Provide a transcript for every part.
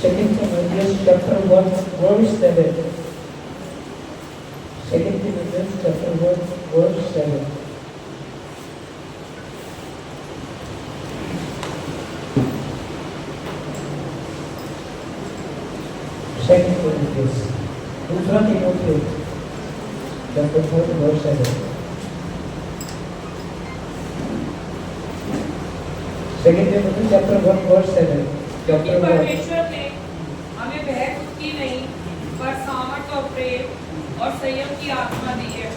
Second Timothy chapter 1 verse 7. Second Timothy chapter 1 verse 7. Second Timothy, दूसरा Timothy chapter 1 verse 7. Second Timothy chapter 1 verse 7. क्योंकि परमेश्वर ने हमें भय की नहीं पर सामर्थ और प्रेम और संयम की आत्मा दी है।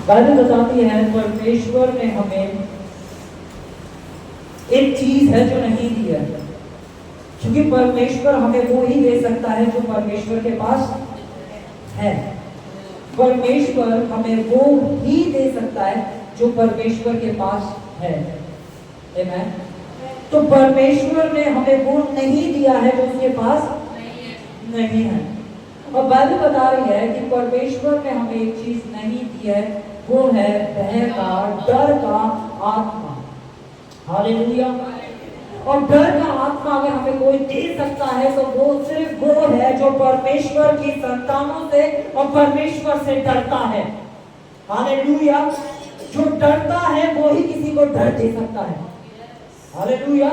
बाइबल बताती है परमेश्वर ने हमें एक चीज है जो नहीं दी है, क्योंकि परमेश्वर हमें वो ही दे सकता है जो परमेश्वर के पास है। परमेश्वर हमें वो ही दे सकता है जो परमेश्वर के पास है। आमीन। तो परमेश्वर ने हमें वो नहीं दिया है जो उसके पास नहीं है। और बाइबल बता रही है कि परमेश्वर ने हमें एक चीज नहीं दी है, वो है भय का, डर का आत्मा। हालेलुया। और डर का आत्मा अगर हमें कोई दे सकता है तो वो सिर्फ वो है जो परमेश्वर की संतानों से और परमेश्वर से डरता है। हालेलुया। जो डरता है वो ही किसी को डर दे सकता है। हालेलुया।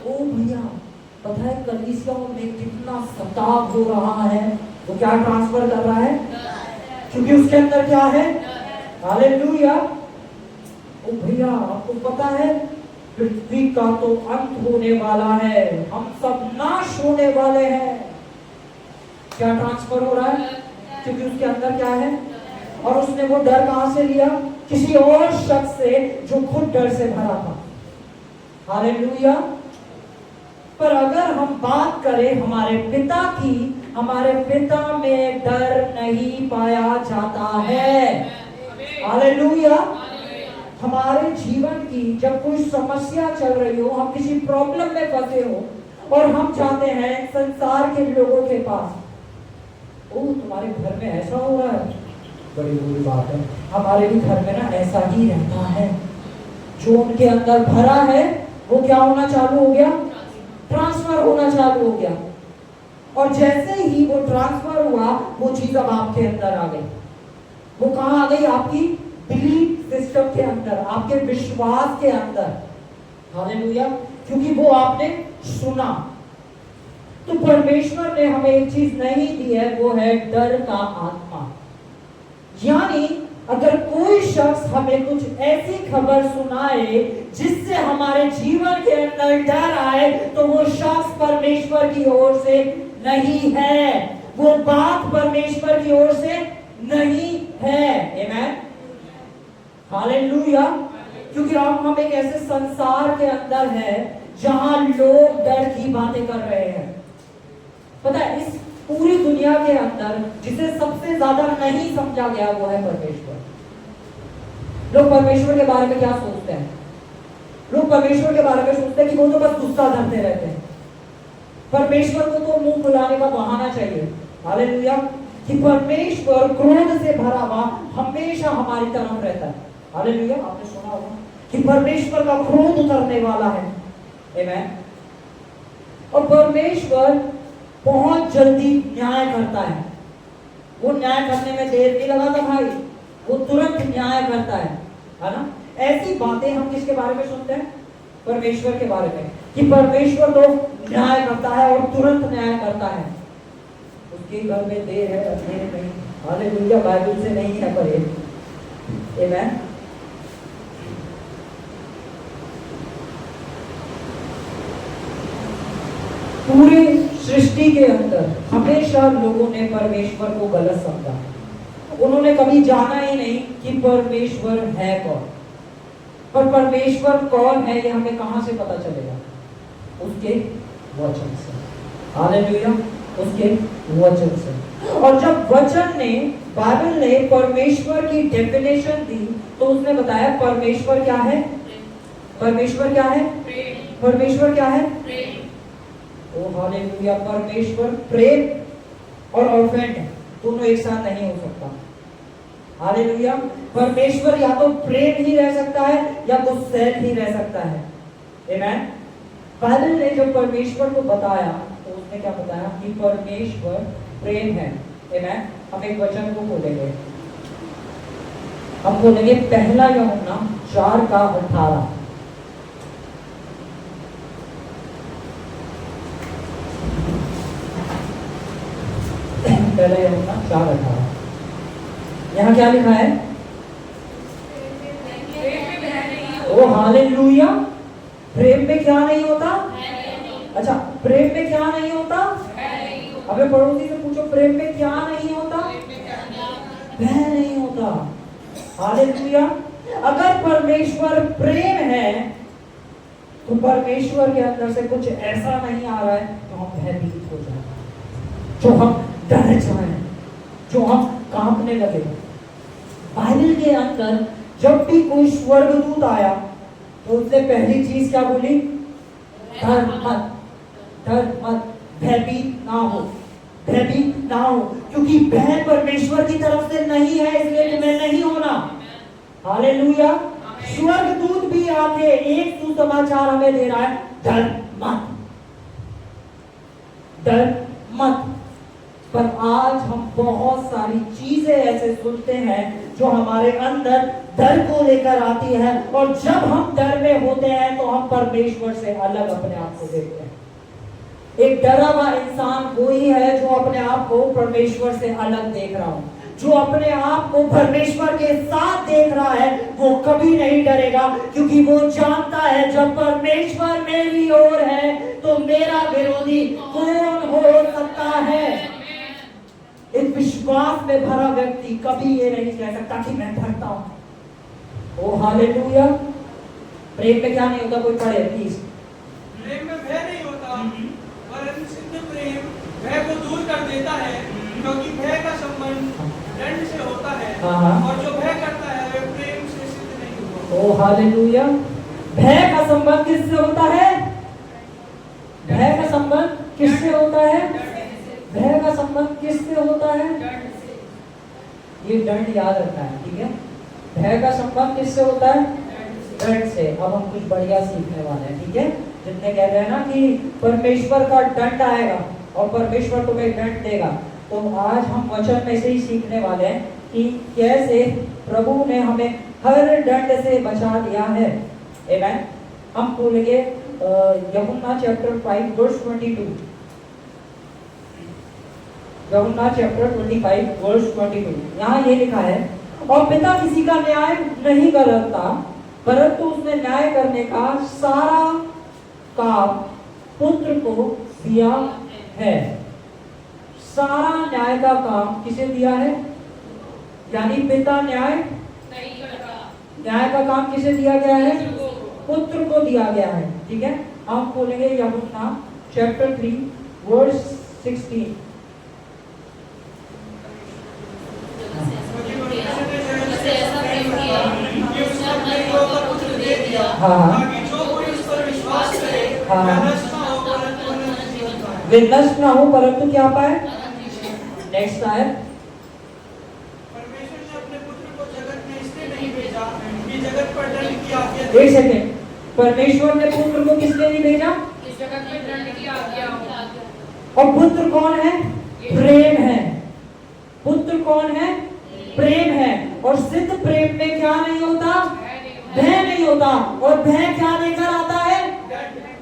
ओ भैया, पता है कलीसियाओं में कितना सताव हो रहा है, वो क्या ट्रांसफर कर रहा है? क्योंकि उसके अंदर क्या है? हालेलुया। ओ भैया, आपको पता है पृथ्वी का तो अंत होने वाला है, हम सब नाश होने वाले हैं। क्या ट्रांसफर हो रहा है? क्योंकि उसके अंदर क्या है? और उसने वो डर कहां से लिया? किसी और शख्स से जो खुद डर से भरा था। हालेलुया। पर अगर हम बात करें हमारे पिता की, हमारे पिता में डर नहीं पाया जाता है। हालेलुया। हमारे जीवन की जब कोई समस्या चल रही हो, हम किसी प्रॉब्लम में फंसे हो और हम जाते हैं संसार के लोगों के पास, ओ तुम्हारे घर में ऐसा हो रहा है, बड़ी बुरी बात है। हमारे भी घर में ना ऐसा ही रहता है। जो उनके अंदर भरा है वो क्या होना चालू हो गया? ट्रांसफर होना चालू हो गया। और जैसे ही वो ट्रांसफर हुआ, वो चीज अब आपके अंदर आ गई। वो कहां आ गई? आपकी बिलीफ सिस्टम के अंदर, आपके विश्वास के अंदर। हालेलुया। क्योंकि वो आपने सुना। तो परमेश्वर ने हमें एक चीज नहीं दी है, वो है डर का आत्मा। यानी अगर कोई शख्स हमें कुछ ऐसी खबर सुनाए जिससे हमारे जीवन के अंदर डर आए, तो वो शख्स परमेश्वर की ओर से नहीं है, वो बात परमेश्वर की ओर से नहीं है। आमीन। हालेलुया। क्योंकि हम एक ऐसे संसार के अंदर है जहां लोग डर की बातें कर रहे हैं। पता है, इस पूरी दुनिया के अंदर जिसे सबसे ज्यादा नहीं समझा गया वो है परमेश्वर। लोग परमेश्वर के बारे में क्या सोचते हैं? लोग परमेश्वर के बारे में सोचते हैं कि वो तो बस गुस्सा धरते रहते हैं। परमेश्वर को तो मुंह फुलाने का बहाना चाहिए। हालेलुया। कि परमेश्वर क्रोध से भरा हुआ हमेशा हमारी तरफ रहता है। हालेलुया। आपने सुना होगा कि परमेश्वर का क्रोध उतरने वाला है। आमीन। और परमेश्वर बहुत जल्दी न्याय करता है। वो न्याय करने में देर नहीं लगाता भाई, वो तुरंत न्याय करता है ना। ऐसी बातें हम किसके बारे में सुनते हैं? परमेश्वर के बारे में, कि परमेश्वर तो न्याय करता है और तुरंत न्याय करता है। उसके घर में देर है, अंधेर नहीं। हालेलुया। बाइबल से नहीं है, पर ये आमीन। पूरे सृष्टि के अंदर हमेशा लोगों ने परमेश्वर को गलत समझा। उन्होंने कभी जाना ही नहीं कि परमेश्वर है कौन। पर परमेश्वर कौन है ये हमें कहां से पता चलेगा? उसके वचन से। हालेलुया। उसके वचन से। और जब वचन ने, बाइबल ने परमेश्वर की डेफिनेशन दी, तो उसने बताया परमेश्वर क्या है? परमेश्वर क्या है? परमेश्वर क्या है? ओ हालेलुया। परमेश्वर प्रेम और ऑफेंड दोनों एक साथ नहीं हो सकता। हालेलुया। परमेश्वर या तो प्रेम ही रह सकता है या गुस्सैल ही रह सकता है। आमीन। बाइबल ने जब परमेश्वर को बताया, तो उसने क्या बताया कि परमेश्वर प्रेम है। आमेन। हम एक वचन को खोलेंगे, हम खोलेंगे पहला यूहन्ना 4:18। पहला यूहन्ना 4:18, यहाँ क्या लिखा है? ओ हालेलुया। प्रेम में क्या नहीं होता? अच्छा, प्रेम में क्या नहीं होता? अपने पड़ोसी से पूछो, प्रेम में क्या नहीं होता? भय नहीं होता। हालेलुया। अगर परमेश्वर प्रेम है तो परमेश्वर के अंदर से कुछ ऐसा नहीं आ रहा है तो हम भयभीत हो जाए, जो हम डर जाए, जो हम कांपने लगे। बाइबल के अंदर जब भी कोई स्वर्गदूत आया तो उसने पहली चीज क्या बोली? डर मत, डर मत, भयभीत ना हो, भयभीत ना हो, क्योंकि भय परमेश्वर की तरफ से नहीं है, इसलिए तुम्हें नहीं होना। हालेलुया। स्वर्गदूत भी आके एक सुसमाचार हमें दे रहा है, डर मत, डर मत। पर आज हम बहुत सारी चीजें ऐसे सुनते हैं जो हमारे अंदर डर को लेकर आती है, और जब हम डर में होते हैं तो हम परमेश्वर से अलग अपने आप को देखते हैं। एक डरा हुआ इंसान वही है जो अपने आप को परमेश्वर से अलग देख रहा हो। जो अपने आप को परमेश्वर के साथ देख रहा है वो कभी नहीं डरेगा, क्योंकि वो जानता है जब परमेश्वर मेरी ओर है तो मेरा विरोधी कौन हो सकता है। एक विश्वास में भरा व्यक्ति कभी ये नहीं कह सकता कि मैं डरता हूं। ओ हालेलुया। प्रेम में क्या नहीं होता? कोई पढ़े प्लीज। प्रेम में भय नहीं होता, वरन सिद्ध प्रेम भय को दूर कर देता है, क्योंकि भय का संबंध दंड से होता है, और जो भय करता है वह प्रेम से सिद्ध नहीं होता। ओ हालेलुया। भय का संबंध किससे होता है? भय का संबंध किससे होता है? भय का संबंध किससे होता है? ये दंड याद रखना है, ठीक है? भय का संबंध किससे होता है? दंड से। अब हम कुछ बढ़िया सीखने वाले हैं, ठीक है? जितने कह रहे हैं ना कि परमेश्वर का दंड आएगा और परमेश्वर तुम्हें दंड देगा, तो आज हम वचन में से ही सीखने वाले हैं कि कैसे प्रभु ने हमें हर दंड से बचा दिया है। आमेन। हम खोलेंगे यूहन्ना चैप्टर 5 वर्स 22। यूहन्ना चैप्टर 5 वर्स 22। यहाँ ये लिखा है, और पिता किसी का न्याय नहीं करता, परंतु उसने न्याय करने का सारा काम पुत्र को दिया है। सारा न्याय का काम किसे दिया है? यानी पिता न्याय नहीं करता, न्याय का काम किसे दिया गया है? पुत्र को दिया गया है, ठीक है? हम खोलेंगे यूहन्ना चैप्टर 3 वर्स 16। वे नष्ट ना हो परंतु क्या पाए? नेक्स्ट है, परमेश्वर ने अपने पुत्र को जगत में इसलिए नहीं भेजा कि जगत पर दंड की आज्ञा दे। एक सेकेंड, परमेश्वर ने पुत्र को किस लिए नहीं भेजा? इस जगत में दंड की आज्ञा हो। और पुत्र कौन है? प्रेम है। पुत्र कौन है? प्रेम है। और सिद्ध प्रेम में क्या नहीं होता? भय नहीं होता। और भय क्या लेकर आता है?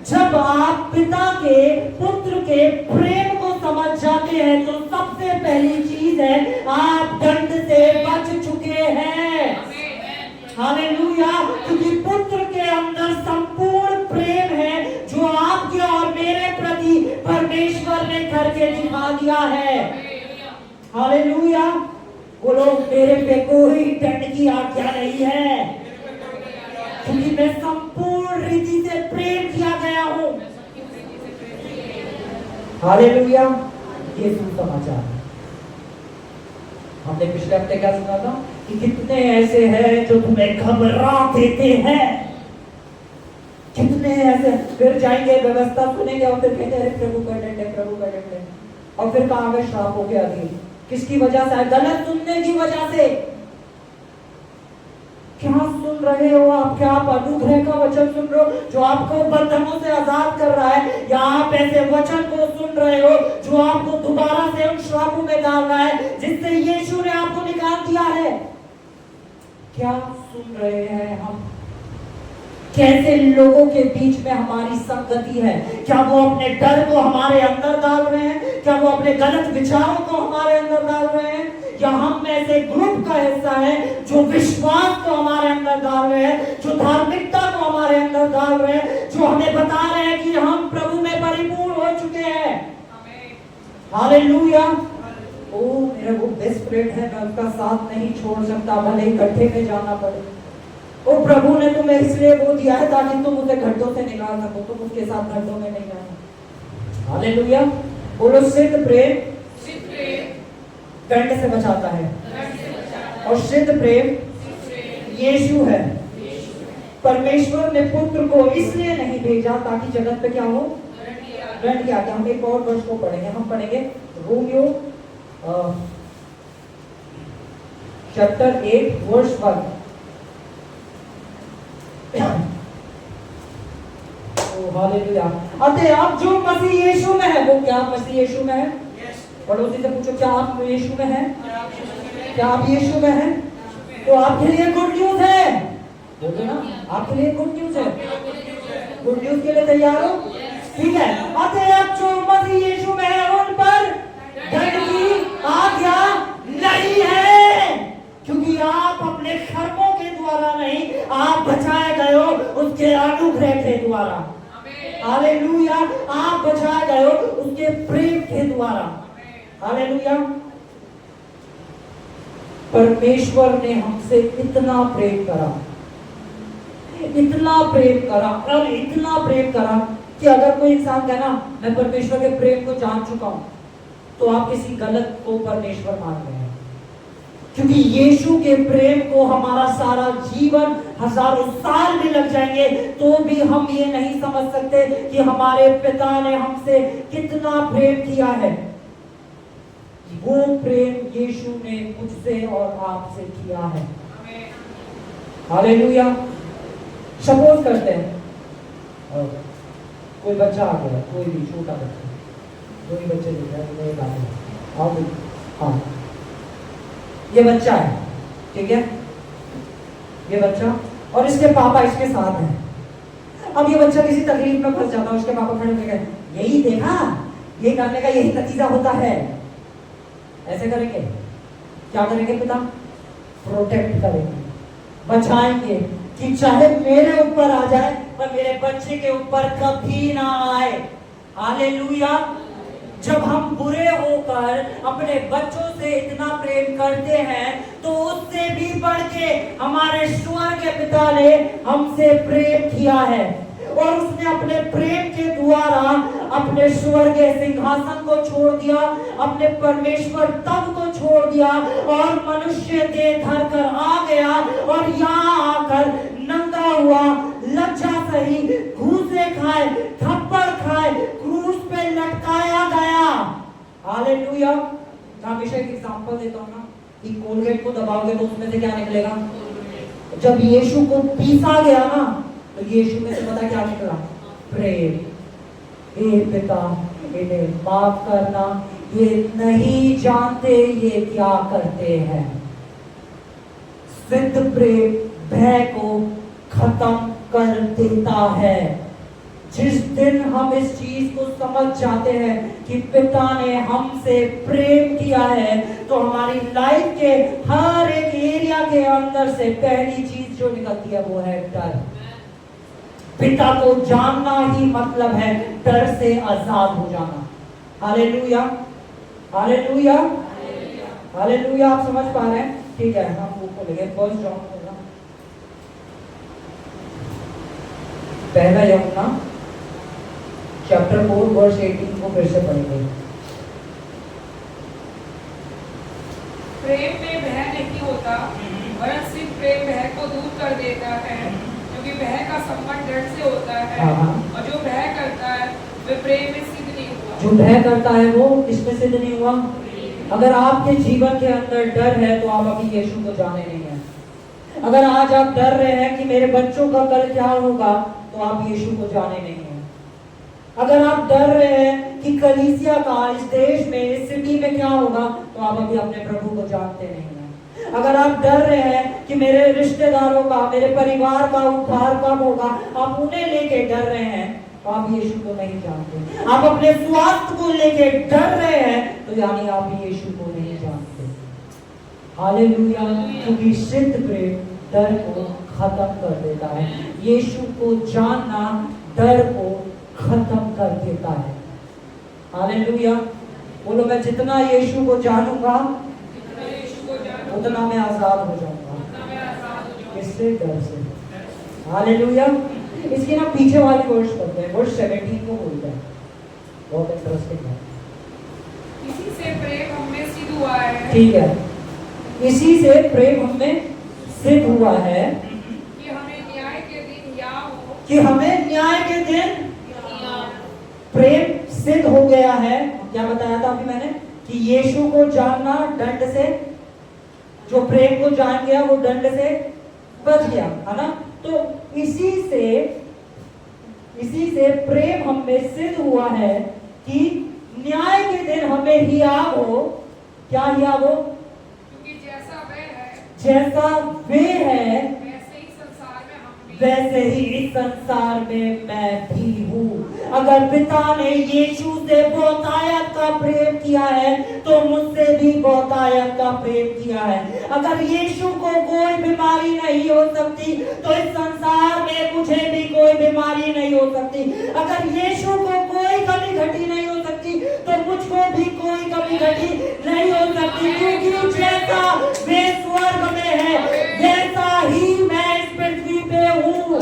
जब आप पिता के पुत्र के प्रेम को समझ जाते हैं तो सबसे पहली चीज है आप दंड से बच चुके हैं। हालेलुया। क्योंकि पुत्र के अंदर संपूर्ण प्रेम है जो आपके और मेरे प्रति परमेश्वर ने करके दिखा दिया है। हालेलुया। बोलो, मेरे पे कोई दंड की आज्ञा नहीं है, क्योंकि मैं संपूर्ण रीति से प्रेम किया गया हूं। हालेलुया। ये सुसमाचार। हमने पिछले हफ्ते क्या सुना था कि कितने ऐसे हैं जो तुम्हें घबरा देते हैं। कितने ऐसे, फिर जाएंगे व्यवस्था सुनेंगे और फिर कहते हैं प्रभु का दंड है, प्रभु का दंड है, और फिर कहां में श्राप हो गया अधीन। किसकी वजह से? गलत सुनने की वजह से। क्या सुन रहे हो आप? क्या आप अनुग्रह का वचन सुन रहे हो जो आपको बंधनों से आजाद कर रहा है, या आप ऐसे वचन को सुन रहे हो, जो आपको दोबारा से उन श्रापों में डाल रहा है जिससे यीशु ने आपको निकाल दिया है। क्या सुन रहे हैं हम? कैसे लोगों के बीच में हमारी संगति है? क्या वो अपने डर को हमारे अंदर डाल रहे हैं? क्या वो अपने गलत विचारों को हमारे अंदर डाल रहे हैं? या हम में से ग्रुप का हिस्सा है जो विश्वास को हमारे अंदर डाल रहे हैं, जो धार्मिकता को हमारे अंदर डाल रहे हैं, जो हमें बता रहे हैं कि हम प्रभु में परिपूर्ण हो चुके हैं। हालेलुया। ओ मेरा वो बेस्ट फ्रेंड है, मैं उसका साथ नहीं छोड़ सकता, भले ही गड्ढे में जाना पड़े। ओ प्रभु ने तुम्हें इसलिए वो दिया है ताकि तुम उसे गड्ढों से निकाल सको, तुम उसके साथ गड्ढों में नहीं जाना। हालेलुया। बोलो सिद्ध प्रेम दंड से बचाता है, और सिद्ध प्रेम यीशु है। परमेश्वर ने पुत्र को इसलिए नहीं भेजा ताकि जगत पे क्या हो, दंड की आज्ञा। हम एक और वर्ष को पढ़ेंगे, हम पढ़ेंगे रोमियो चैप्टर 8 वर्स 1। हालेलुया। अतः अब जो मसीह यीशु में है, वो क्या मसीह यीशु में है? पड़ोसी से पूछो, क्या आप यीशु में हैं? क्या आप यीशु में हैं? तो आपके लिए गुड न्यूज है। बोलो ना, आपके लिए गुड न्यूज है। गुड न्यूज के लिए तैयार हो? ठीक है। अतः अब जो मसीह यीशु में है उन पर दंड की आज्ञा नहीं है, क्योंकि आप अपने कर्मों के द्वारा नहीं, आप बचाए गए हो उसके अनुग्रह के द्वारा। हालेलुया। आप बचाए गए हो उसके प्रेम के द्वारा। हालेलुया। परमेश्वर ने हमसे इतना प्रेम करा, इतना प्रेम करा और इतना प्रेम करा कि अगर कोई इंसान कहना मैं परमेश्वर के प्रेम को जान चुका हूं, तो आप किसी गलत को परमेश्वर मान रहे हैं। क्योंकि यीशु के प्रेम को हमारा सारा जीवन, हजारों साल भी लग जाएंगे तो भी हम ये नहीं समझ सकते कि हमारे पिता ने हमसे कितना प्रेम किया है। वो प्रेम यीशु ने मुझसे और आपसे किया है। हालेलुया। सपोज करते हैं कोई बच्चा आ गया, कोई भी छोटा बच्चा, कोई बच्चे दिख रहा है, हाँ ये बच्चा है, ठीक है, ये बच्चा और इसके पापा इसके साथ हैं। अब ये बच्चा किसी तकलीफ में फंस जाता है, उसके पापा खड़े होकर कहते यही देखा, ये करने का यही नतीजा होता है। ऐसे करेंगे, क्या करेंगे पिता? प्रोटेक्ट करेंगे, बचाएंगे कि चाहे मेरे ऊपर आ जाए पर मेरे बच्चे के ऊपर कभी ना आए। हालेलुया। जब हम बुरे होकर अपने बच्चों से इतना प्रेम करते हैं तो उससे भी बढ़ के हमारे स्वर्गीय पिता ने हमसे प्रेम किया है, और उसने अपने प्रेम के द्वारा अपने स्वर्गीय सिंहासन को छोड़ दिया, अपने परमेश्वर तब को छोड़ दिया और मनुष्य देह धर कर आ गया, और यहाँ आकर नंगा हुआ, लज्जा सही, घूसे खाए, थप्पड़ खाए, क्रूस पे लटकाया गया। हालेलुया। हमेशा एक एग्जांपल देता हूँ ना कि कोलगेट को दबाओगे तो उसमें से क्या निकलेगा? जब यीशु को पीसा गया ना तो यीशु में से पता क्या निकला? प्रेम। हे पिता इन्हें माफ करना, ये नहीं जानते ये क्या करते हैं। सिद्ध प्रेम भय को खत्म कर देता है। जिस दिन हम इस चीज को समझ जाते हैं कि पिता ने हमसे प्रेम किया है, तो हमारी लाइफ के हर एक एरिया के अंदर से पहली चीज जो निकलती है वो है डर। पिता को जानना ही मतलब है डर से आजाद हो जाना। हालेलुया। हालेलुया। हालेलुया। आप समझ पा रहे हैं? ठीक है, हम वो खोलेंगे फर्स्ट जॉन होगा, पहला यूहन्ना चैप्टर 4 वर्स 18 को फिर से पढ़ेंगे। प्रेम में भय नहीं होता, वरन सिर्फ प्रेम भय को दूर कर देता है, क्योंकि भय का संबंध डर से होता है, और जो भय करता है वह प्रेम में सिद्ध नहीं हुआ। जो भय करता है वो किसमें सिद्ध नहीं हुआ? अगर आपके जीवन के अंदर डर है तो आप अभी यीशु को जाने नहीं है। अगर आज आप डर रहे हैं कि मेरे बच्चों का कल क्या होगा, तो आप यीशु को जाने नहीं है। अगर आप डर रहे हैं कि कलीसिया का इस देश में, इस सिटी में क्या होगा, तो आप अभी अपने प्रभु को जानते नहीं हैं। अगर आप डर रहे हैं कि मेरे रिश्तेदारों का, मेरे परिवार का उद्धार कब होगा, आप उन्हें लेके डर रहे हैं, तो आप यीशु को नहीं जानते। आप अपने स्वास्थ्य को लेके डर रहे हैं, तो यानी आप यीशु को नहीं जानते। हालेलुया। क्योंकि सिद्ध प्रेम डर को खत्म कर देता है। यीशु को जानना डर को खत्म कर देता है। हालेलुया। बोलो, मैं जितना यीशु को जानूंगा उतना मैं आजाद हो जाऊंगा। किससे? डर से। हालेलुया। इसकी ना पीछे वाली वर्ष पढ़ते हैं, वर्ष 17 को बोलते हैं, बहुत इंटरेस्टिंग है। इसी से प्रेम हमें सिद्ध हुआ है। ठीक है, इसी से प्रेम हमें सिद्ध हुआ है कि हमें न्याय के दिन या हो, कि हमें न्याय के दिन प्रेम सिद्ध हो गया है। क्या बताया था अभी मैंने कि यीशु को जानना दंड से, जो प्रेम को जान गया वो दंड से बच गया, है ना। तो इसी से प्रेम हमें सिद्ध हुआ है कि न्याय के दिन हमें हियाव हो। क्या हियाव हो? क्योंकि जैसा वे है, जैसा वे है वैसे ही संसार में हम भी, वैसे ही इस संसार में मैं भी हूँ। अगर पिता ने यीशु से बहुतायत का प्रेम किया है, तो मुझसे भी बहुतायत का प्रेम किया है। अगर यीशु को कोई बीमारी नहीं हो सकती, तो इस संसार में मुझे भी कोई बीमारी नहीं हो सकती। अगर यीशु को कोई कमी घटी नहीं हो सकती, तो मुझको भी कोई कमी घटी नहीं हो सकती। क्योंकि जैसा वे स्वर्ग में है, वैसा ही मैं इस पृथ्वी पे हूँ।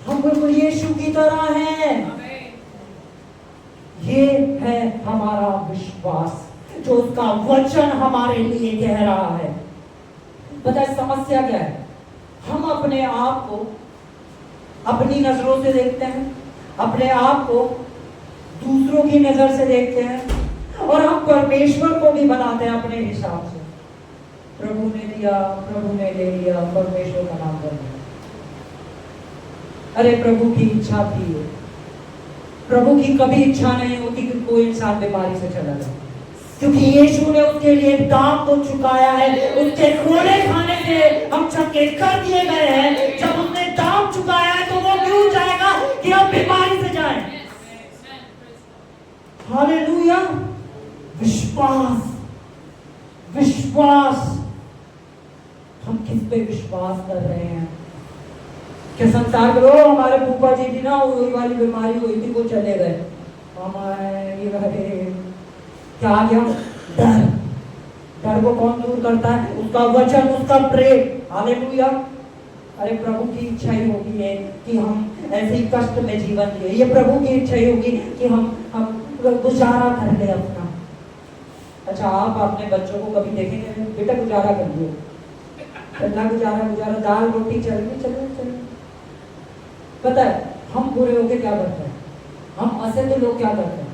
हम बिल्कुल यीशु की तरह हैं। ये है हमारा विश्वास, जो उसका वचन हमारे लिए कह रहा है। पता है समस्या क्या है? हम अपने आप को अपनी नजरों से देखते हैं, अपने आप को दूसरों की नजर से देखते हैं, और हम परमेश्वर को भी बनाते हैं अपने हिसाब से। प्रभु ने दिया, प्रभु ने ले लिया, परमेश्वर का नाम कर दिया। अरे प्रभु की इच्छा थी, प्रभु की कभी इच्छा नहीं होती कि कोई इंसान बीमारी से चला जाए, क्योंकि यीशु ने उसके लिए दाम तो चुकाया है। उसके खोले खाने से हम चक्के कर दिए गए हैं। जब उसने दाम चुकाया है, तो वो क्यों जाएगा कि हम बीमारी से जाएं? हालेलुया। विश्वास, विश्वास, हम किस पे विश्वास कर रहे हैं? कि संसार करो, हमारे फूफा जी थी ना, वही वाली बीमारी हुई थी, वो चले गए, क्या आ गया? डर। डर को कौन दूर करता है? उसका वचन, उसका प्रेम। हालेलुया। अरे प्रभु की इच्छा ही होगी है कि हम ऐसे ही कष्ट में जीवन जिए। ये प्रभु की इच्छा ही होगी कि हम गुजारा कर ले अपना। अच्छा, आप अपने बच्चों को कभी देखेंगे, बेटा गुजारा कर लियो, गुजारा, दाल रोटी चल रही। पता है हम बुरे होके क्या करते हैं? हम असली लोग क्या करते हैं?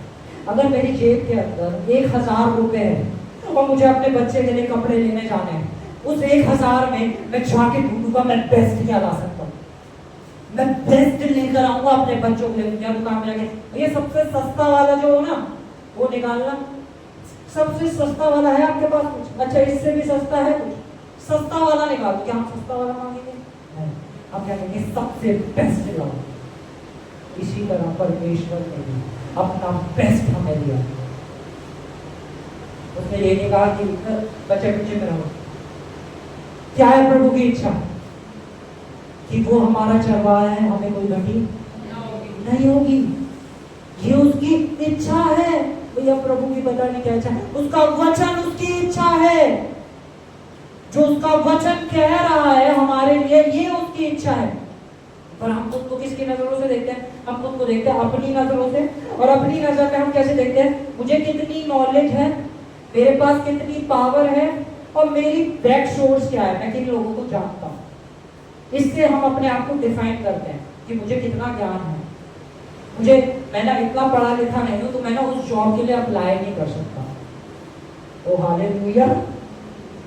अगर मेरी जेब के अंदर 1000 रुपए है और मुझे अपने बच्चे के लिए कपड़े लेने जाने हैं, उस 1000 में मैं जाके ढूंढूंगा मैं बेस्ट क्या ला सकता हूँ, मैं बेस्ट लेकर आऊंगा अपने बच्चों के लिए। दुकान में जाके ये सबसे सस्ता वाला जो हो ना, वो निकालना। सबसे सस्ता वाला है आपके पास कुछ? अच्छा, इससे भी सस्ता है कुछ? सस्ता वाला निकालो। क्या हम सस्ता वाला मांगेंगे? नहीं, हम क्या कहेंगे? सबसे बेस्ट लाओ। इसी तरह परमेश्वर ने भी अपना बेस्ट हमें दिया। उसने ये नहीं कहा कि बच्चे बच्चे में रहो। क्या है प्रभु की इच्छा? कि वो हमारा चरवाहा है, हमें कोई घटी नहीं होगी। ये उसकी इच्छा है। भैया प्रभु की पता नहीं क्या इच्छा है, उसका वचन उसकी इच्छा है। जो उसका वचन कह रहा है हमारे लिए, ये उसकी इच्छा है। पर हम खुद को किसकी नजरों से देखते हैं? हम खुद को देखते हैं अपनी नजरों से। और अपनी नजर में हम कैसे देखते हैं? मुझे कितनी नॉलेज है, मेरे पास कितनी पावर है, और मेरी बैक सोर्स क्या है, मैं किन लोगों को जानता हूँ। इससे हम अपने आप को डिफाइन करते हैं कि मुझे कितना ज्ञान है, मैं ना इतना पढ़ा लिखा नहीं हूँ, तो मैं ना उस जॉब के लिए अप्लाई नहीं कर सकता। ओ हालेलुया।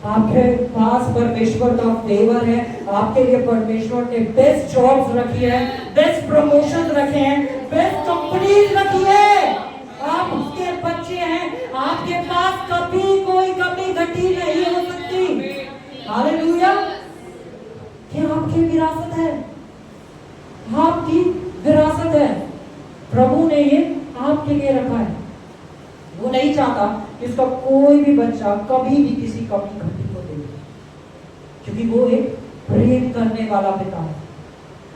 आपके पास परमेश्वर का फेवर है, आपके लिए परमेश्वर ने बेस्ट जॉब्स रखी है, बेस्ट प्रमोशन रखे हैं, बेस्ट कंपनीज रखी है। आप उसके बच्चे हैं, आपके पास कभी कोई कमी घटी नहीं हो सकती। हालेलुया। क्या आपकी विरासत है, आपकी विरासत है। प्रभु ने ये आपके लिए रखा है। वो नहीं चाहता कि उसका कोई भी बच्चा कभी भी किसी कमी घटी को दे, क्योंकि वो एक प्रेम करने वाला पिता है।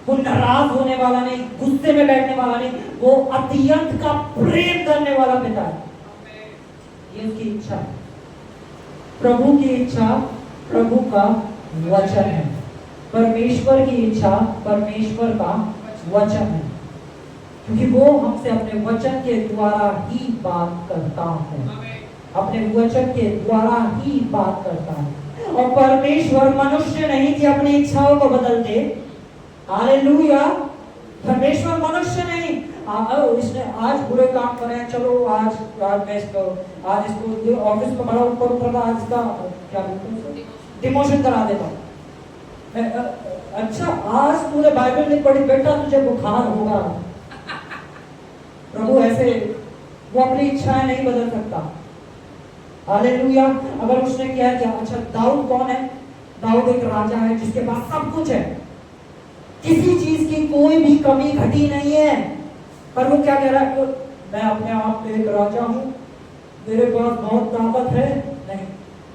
वो नाराज होने वाला नहीं, गुस्से में बैठने वाला नहीं, वो अत्यंत का प्रेम करने वाला पिता है। ये उसकी इच्छा है। प्रभु की इच्छा प्रभु का वचन है, परमेश्वर की इच्छा परमेश्वर का वचन है, क्योंकि वो हमसे अपने वचन के द्वारा ही बात करता है, अपने वचन के द्वारा ही बात करता है। और परमेश्वर मनुष्य नहीं कि अपनी इच्छाओं को बदलते। हालेलुया। परमेश्वर मनुष्य नहीं, इसने आज बुरे काम करे, चलो आज मैं इसको ऑफिस में बड़ा ऊपर उतर रहा, आज इसका क्या डिमोशन करा देता हूँ। अच्छा आज तूने बाइबल नहीं पढ़ी बेटा, तुझे बुखार होगा। प्रभु ऐसे वो अपनी इच्छाएं नहीं बदल सकता। हालेलुया। अगर उसने क्या किया, अच्छा दाऊद कौन है? दाऊद एक राजा है जिसके पास सब कुछ है, किसी चीज की कोई भी कमी घटी नहीं है, पर वो क्या कह रहा है? मैं अपने आप में एक राजा हूँ, मेरे पास बहुत ताकत है। नहीं,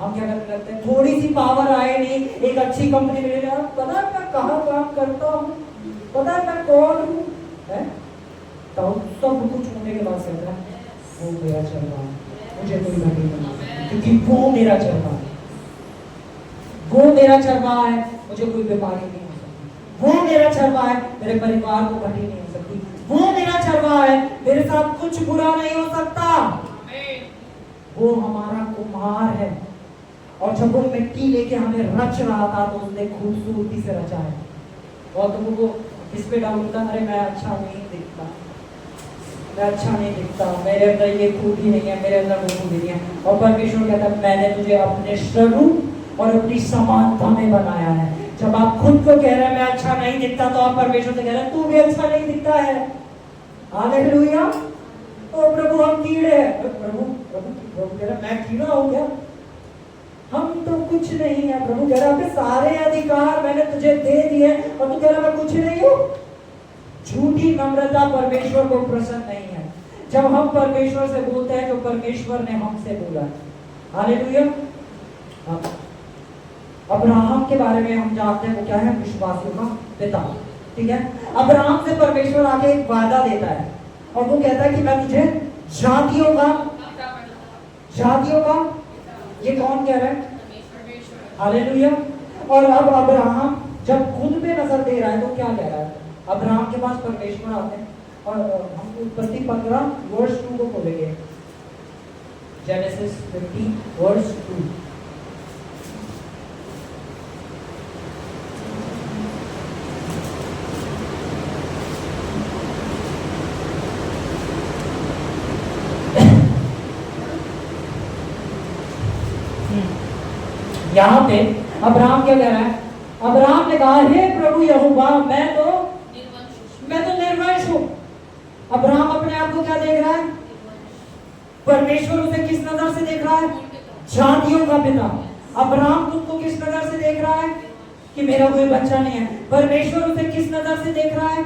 हम क्या करने लगते हैं, थोड़ी सी पावर आए नहीं, एक अच्छी कंपनी मिले, पता है मैं कहाँ काम करता हूँ, पता है मैं कौन हूँ, तो सब कुछ होने के बाद कहता है वो मेरा चल रहा है, मुझे कोई घटी नहीं, क्योंकि वो मेरा चल रहा है, वो मेरा चल रहा है, मुझे कोई बीमारी नहीं हो सकती, वो मेरा चल रहा है, मेरे परिवार को घटी नहीं हो सकती, वो मेरा चल रहा है, मेरे साथ कुछ बुरा नहीं हो सकता। वो हमारा कुम्हार है, और जब वो मिट्टी लेके हमें रच रहा था तो उसने खूबसूरती से रचा है। और तुमको इस पे डालूंगा, अरे मैं अच्छा नहीं दिखता, मैं अच्छा नहीं दिखता, मेरे अंदर ये खूबी नहीं है, मेरे अंदर वो खूबी नहीं है। और परमेश्वर कहता है मैंने तुझे अपने स्वरूप और अपनी समानता में बनाया है। जब आप खुद को कह रहे हैं मैं अच्छा नहीं दिखता, तो आप परमेश्वर से कह रहे हैं तू भी अच्छा नहीं दिखता है। हालेलुया। ओ प्रभु हम कीड़े हैं, प्रभु प्रभु कह रहा मैं कीड़ा हो गया, हम तो कुछ नहीं है। प्रभु कह रहा है सारे अधिकार मैंने तुझे दे दिए और तू कह रहा मैं कुछ नहीं हूँ। झूठी नम्रता परमेश्वर को पसंद नहीं है। जब हम परमेश्वर से बोलते हैं तो परमेश्वर ने हमसे बोला। हालेलुया। अब्राहम के बारे में हम जानते हैं वो क्या है, विश्वासियों का पिता। ठीक है, अब्राहम से परमेश्वर आके एक वादा देता है और वो कहता है कि मैं तुझे जातियों का ये कौन कह रहा है? हालेलुया। और अब अब्राहम जब खुद पे नजर दे रहा है तो क्या कह रहा है? अब्राहम के पास परमेश्वर आते हैं और हम उत्पत्ति 15 वर्ष 2 को खोलेंगे। जेनेसिस 15 वर्ष 2। यहाँ पे अब्राहम क्या कह रहा है? अब्राहम ने कहा हे प्रभु यहोवा मैं तो निर्वंश हूँ। अब्राहम अपने आप को क्या देख रहा है? परमेश्वर उसे किस नजर से देख रहा है? जातियों का पिता। अब्राहम तुमको किस नजर से देख रहा है? कि मेरा कोई बच्चा नहीं है। परमेश्वर उसे किस नजर से देख रहा है?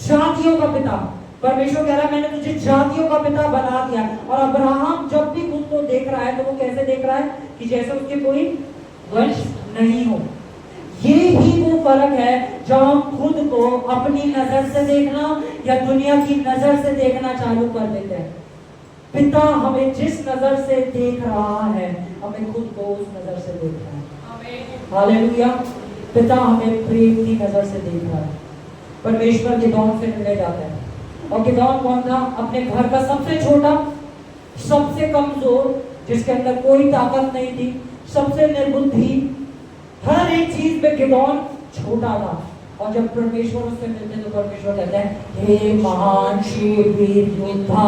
जातियों का पिता। परमेश्वर कह रहा है मैंने तुझे जातियों का पिता बना दिया। और अब्राहम जब भी खुद को देख रहा है तो वो कैसे देख रहा है? कि जैसे उसके कोई वंश नहीं हो। ये ही वो फर्क है जब हम खुद को अपनी नजर से देखना या दुनिया की नजर से देखना चालू कर देते हैं। पिता हमें जिस नजर से देख रहा है हमें खुद को उस नजर से देख रहा है। हालेलुया। पिता हमें प्रेम की नजर से देख रहा है। परमेश्वर गिदोन से मिलने जाते हैं और गिदोन कौन था? अपने घर का सबसे छोटा, सबसे कमजोर, जिसके अंदर कोई ताकत नहीं थी, सबसे निर्बुद्धि, हर एक चीज में गिदोन छोटा था। और जब परमेश्वर उससे मिलते तो परमेश्वर कहते हैं हे महान शूरवीर योद्धा।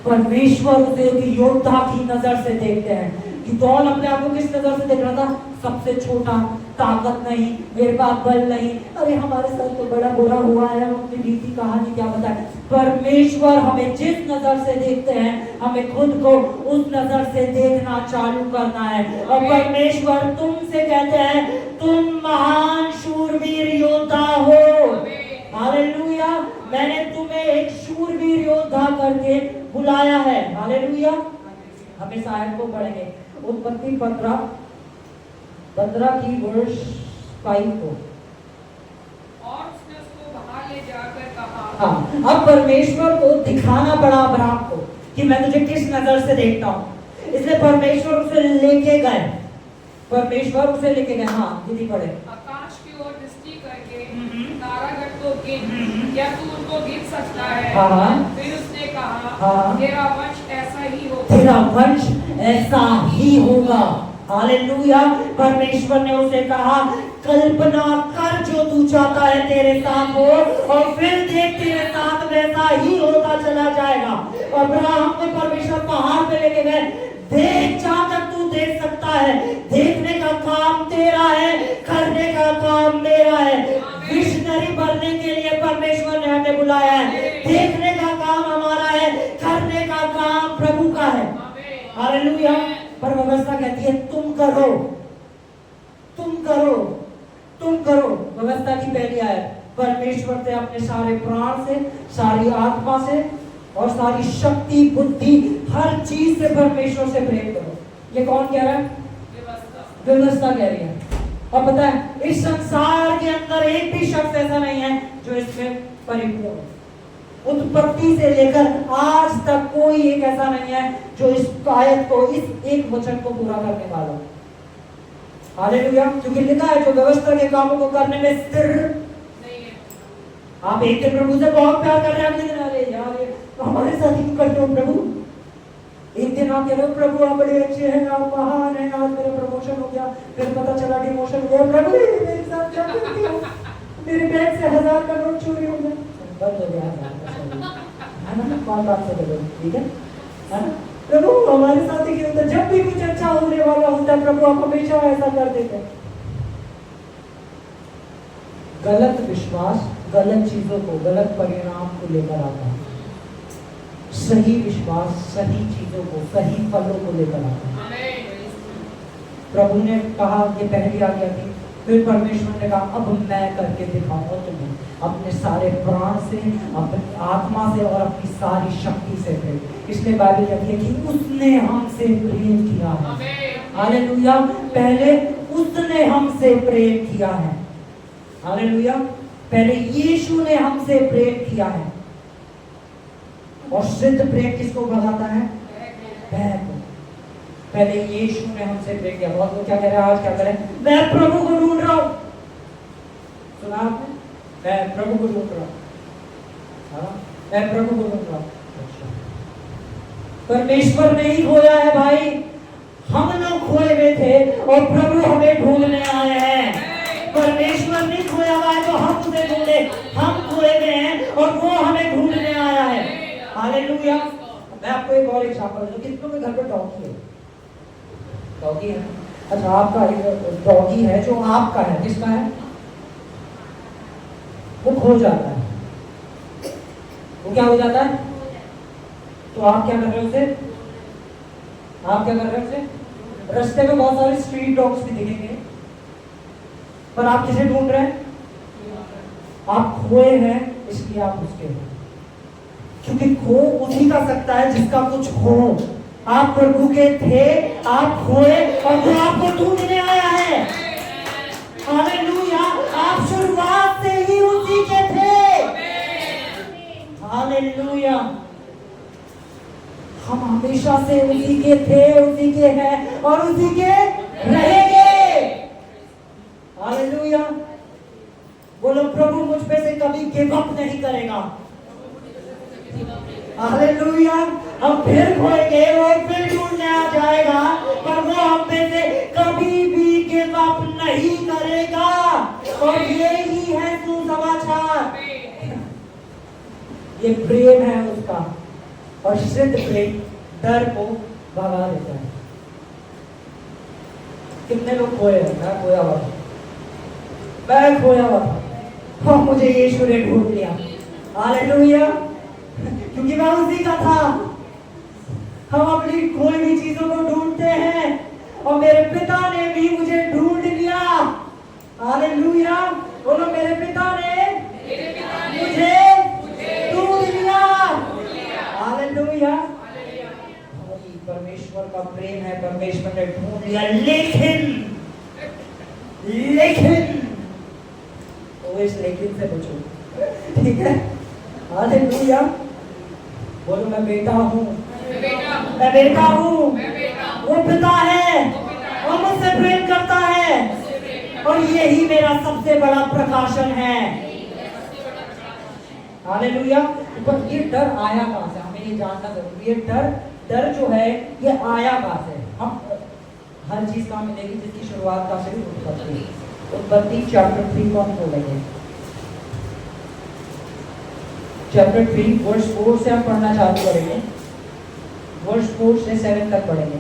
परमेश्वर उसे एक योद्धा की नजर से देखते हैं गिदोन अपने आप को किस नजर से देख रहा था? सबसे छोटा, ताकत नहीं, मेरे पास बल नहीं, अरे हमारे साथ तो बड़ा बुरा हुआ है, हम अपनी बीती कहानी क्या बताएं। परमेश्वर हमें जिस नजर से देखते हैं, हमें खुद को उस नजर से देखना चालू करना है। और परमेश्वर तुमसे कहते हैं, तुम महान शूरवीर योद्धा हो। हालेलुया, मैंने तुम्हें एक शूरवीर योद्धा करके बुलाया है। हालेलुया। हमें शायद को पढ़ेंगे उत्पत्ति 15 की वर्ष 5 को। और उसने उसको बाहर ले जाकर कहा। हाँ, अब परमेश्वर को दिखाना पड़ा अब्राहम को कि मैं तुझे किस नजर से देखता हूँ। इसलिए परमेश्वर उसे लेके गए। परमेश्वर उसे लेके गए। हाँ दीदी पढ़े। आकाश की ओर दृष्टि करके तारागण को गिन, क्या तू उनको गिन सकता है? हाँ। फिर उसने कहा, हाँ। तेरा वंश ऐसा ही होगा। तेरा वंश ऐसा ही होगा। हालेलुया। परमेश्वर ने उसे कहा, कल्पना कर जो तू चाहता है तेरे साथ हो, और फिर देख तेरे साथ वैसा ही होता चला जाएगा। अब्राहम को परमेश्वर पहाड़ पे लेके गए। देख जहां तक तू देख सकता है, देखने का काम तेरा है, करने का काम मेरा है। मिशनरी बनने के लिए परमेश्वर ने हमें बुलाया है। देखने का काम हमारा है, करने का काम प्रभु का है। हालेलुया। पर व्यवस्था कहती है तुम करो, तुम करो, तुम करो। व्यवस्था की पहली आयत, परमेश्वर से अपने सारे प्राण से, सारी आत्मा से और सारी शक्ति, बुद्धि, हर चीज से परमेश्वर से प्रेम करो। ये कौन कह रहा है? व्यवस्था कह रही है। और पता है इस संसार के अंदर एक भी शख्स ऐसा नहीं है जो इसमें परिपूर्ण हो। उत्पत्ति से लेकर आज तक कोई एक ऐसा नहीं है जो इस आयत को, इस एक वचन को पूरा करने वाला हो। हालेलुया। क्योंकि लिखा है जो व्यवस्था के कामों को करने में स्थिर नहीं है। आप एक दिन प्रभु से बहुत प्यार कर रहे हैं, अगले दिन अरे यार ये हमारे साथ ही करते हो प्रभु। एक दिन आप कह रहे हो प्रभु आप बड़े अच्छे हैं, आप महान हैं, आज मेरा प्रमोशन हो गया, फिर पता चला डिमोशन हो गया, प्रभु मेरे साथ क्या करती हो, मेरे बैग से 1000 का नोट चोरी हो गया, बंद हो गया है ना। कौन बात से बोलो, ठीक है ना। प्रभु हमारे साथ ही क्यों होता है, जब भी कुछ अच्छा होने वाला होता है प्रभु आप हमेशा ऐसा कर देते हैं। गलत विश्वास गलत चीजों को, गलत परिणाम को लेकर आता है। सही विश्वास सही चीजों को, सही फलों को लेकर आता है। प्रभु ने कहा ये पहली आज्ञा थी, फिर परमेश्वर ने कहा अब मैं करके दिखाऊंगा तुम्हें अपने सारे प्राण से, अपनी आत्मा से और अपनी सारी शक्ति से प्रेम। इसलिए बाइबल कहती है कि उसने हमसे प्रेम किया है। हालेलुया। पहले उसने हमसे प्रेम किया है। हालेलुया। पहले यीशु ने हमसे प्रेम किया है। और सिद्ध प्रेम किसको भगाता है? भय को। पहले यीशु ने हमसे प्रेम किया। बहुत लोग क्या कह रहे हैं आज, क्या करें, मैं प्रभु को ढूंढ रहा हूं। सुना आपने? मैं प्रभु को ढूंढ रहा हूं, मैं प्रभु को ढूंढ रहा हूं। परमेश्वर नहीं खोया है भाई, हम लोग खोए हुए थे और प्रभु हमें ढूंढने आए हैं। परमेश्वर नहीं खोया हुआ है तो हम उसे ढूंढे, हम खोए हुए हैं और वो हमें ढूंढने आया है। हालेलुया। मैं आपको एक और एग्जांपल दूं। कितनों के घर पर डॉगी है? डॉगी है। अच्छा आपका एक डॉगी है जो आपका है, किसका है? वो खो जाता है, वो क्या हो जाता है? तो आप क्या कर रहे हो उसे? आप क्या कर रहे हो उसे? रास्ते में बहुत सारे स्ट्रीट डॉग्स भी दिखेंगे, पर आप किसे ढूंढ रहे हैं? आप खोए हैं इसलिए आप उसके हो, क्योंकि खो उसी का सकता है जिसका कुछ हो। आप प्रभु के थे, आप खोए और वो आपको ढूंढने आया है। हालेलुया। आप शुरुआत से ही उसी के थे। हालेलुया। हम हमेशा से उसी के थे, उसी के हैं और उसी के रहेंगे। हालेलुया। बोलो प्रभु मुझ पे से कभी गिव अप नहीं करेगा। हालेलुया। हम फिर खोएंगे और फिर ढूंढने आ जाएगा, पर वो हम पे से कभी भी गिव अप नहीं करेगा। और ये ही है सुसमाचार, ये प्रेम है उसका। और सिद्ध प्रेम डर को भगा देता है। कितने लोग खोए हैं? मैं खोया हुआ था, मैं खोया हुआ था, और मुझे यीशु ने ढूंढ लिया। हालेलुया, क्योंकि मैं उसी का था। हम अपनी खोई हुई चीजों को ढूंढते हैं, और मेरे पिता ने भी मुझे ढूंढ लिया। हालेलुया, बोलो मेरे पिता ने मुझे ढूंढ लिया। हालेलुया, परमेश्वर का प्रेम है, परमेश्वर ने ढूंढ लिया। लेकिन तो इस लेकिन से बचो, ठीक है? हालेलुया, बोलो मैं बेटा हूँ, मैं बेटा हूँ, वो पिता है, वो मुझसे प्रेम करता है, और यही मेरा सबसे बड़ा प्रकाशन है। हालेलुया, पर ये डर आया कहाँ से? हमें ये जानना जरूरी है। डर जो है ये आया कहाँ से? हम हर चीज कहाँ मिलेगी जिसकी शुरुआत कहाँ से भी उत्पत्ति। उत्पत्ति चैप्टर 3 को हम खोलेंगे। चैप्टर 3 वर्स 4 से हम पढ़ना चालू करेंगे, वर्स 4 से 7 तक पढ़ेंगे।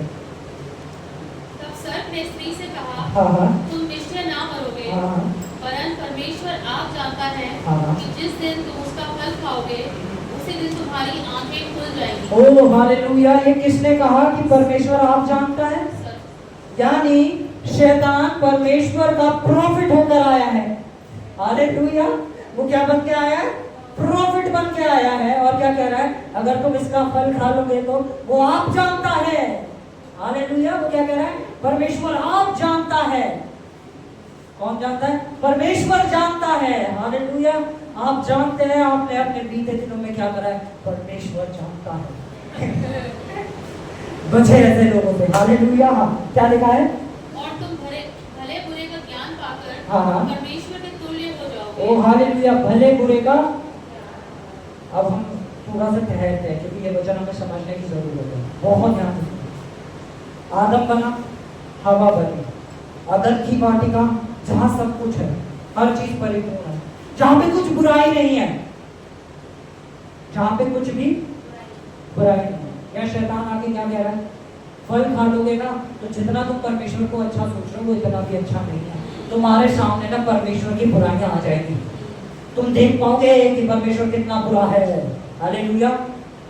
तब सर्प ने स्त्री से कहा, हाँ, तुम निश्चय ना मरोगे, हाँ, वरन परमेश्वर आप जानता है हाँ, कि जिस दिन तुम उसका फल खाओगे उसी दिन तुम्हारी आंखें खुल जाएंगी। ओ हालेलुया, ये किसने कहा कि परमेश्वर आप जानता है? यानी शैतान परमेश्वर का प्रॉफिट होकर आया है। हालेलुया, वो क्या बन के आया है? प्रॉफिट बन के आया है। और क्या कह रहा है? अगर तुम इसका फल खा लोगे तो वो आप जानता है। हालेलुया, वो क्या कह रहा है? परमेश्वर आप जानता है। कौन जानता है? परमेश्वर जानता है। हालेलुया, आप जानते हैं आपने अपने बीते दिनों में क्या करा है? परमेश्वर जानता है। बचे ऐसे लोगों से। हालेलुया, क्या लिखा है? और तुम भले बुरे का ज्ञान पाकर हाँ, परमेश्वर के तुल्य हो जाओगे। ओ हालेलुया, भले बुरे का। अब हम थोड़ा सा ठहरते हैं क्योंकि ये वचन हमें समझने की जरूरत है। बहुत ध्यान दीजिए। आदम बना, हवा बनी, अदन की वाटिका जहां सब कुछ है, हर चीज परिपूर्ण है, जहां पे कुछ बुराई नहीं है, जहां पे कुछ भी बुराई नहीं है। या शैतान आके क्या कह रहा है? फल खा लोगे ना तो जितना तुम परमेश्वर को अच्छा सोच रहे हो वो इतना भी अच्छा नहीं है। तुम्हारे सामने ना परमेश्वर की बुराइयां आ जाएगी, तुम देख पाओगे कि परमेश्वर कितना बुरा है। हालेलुया,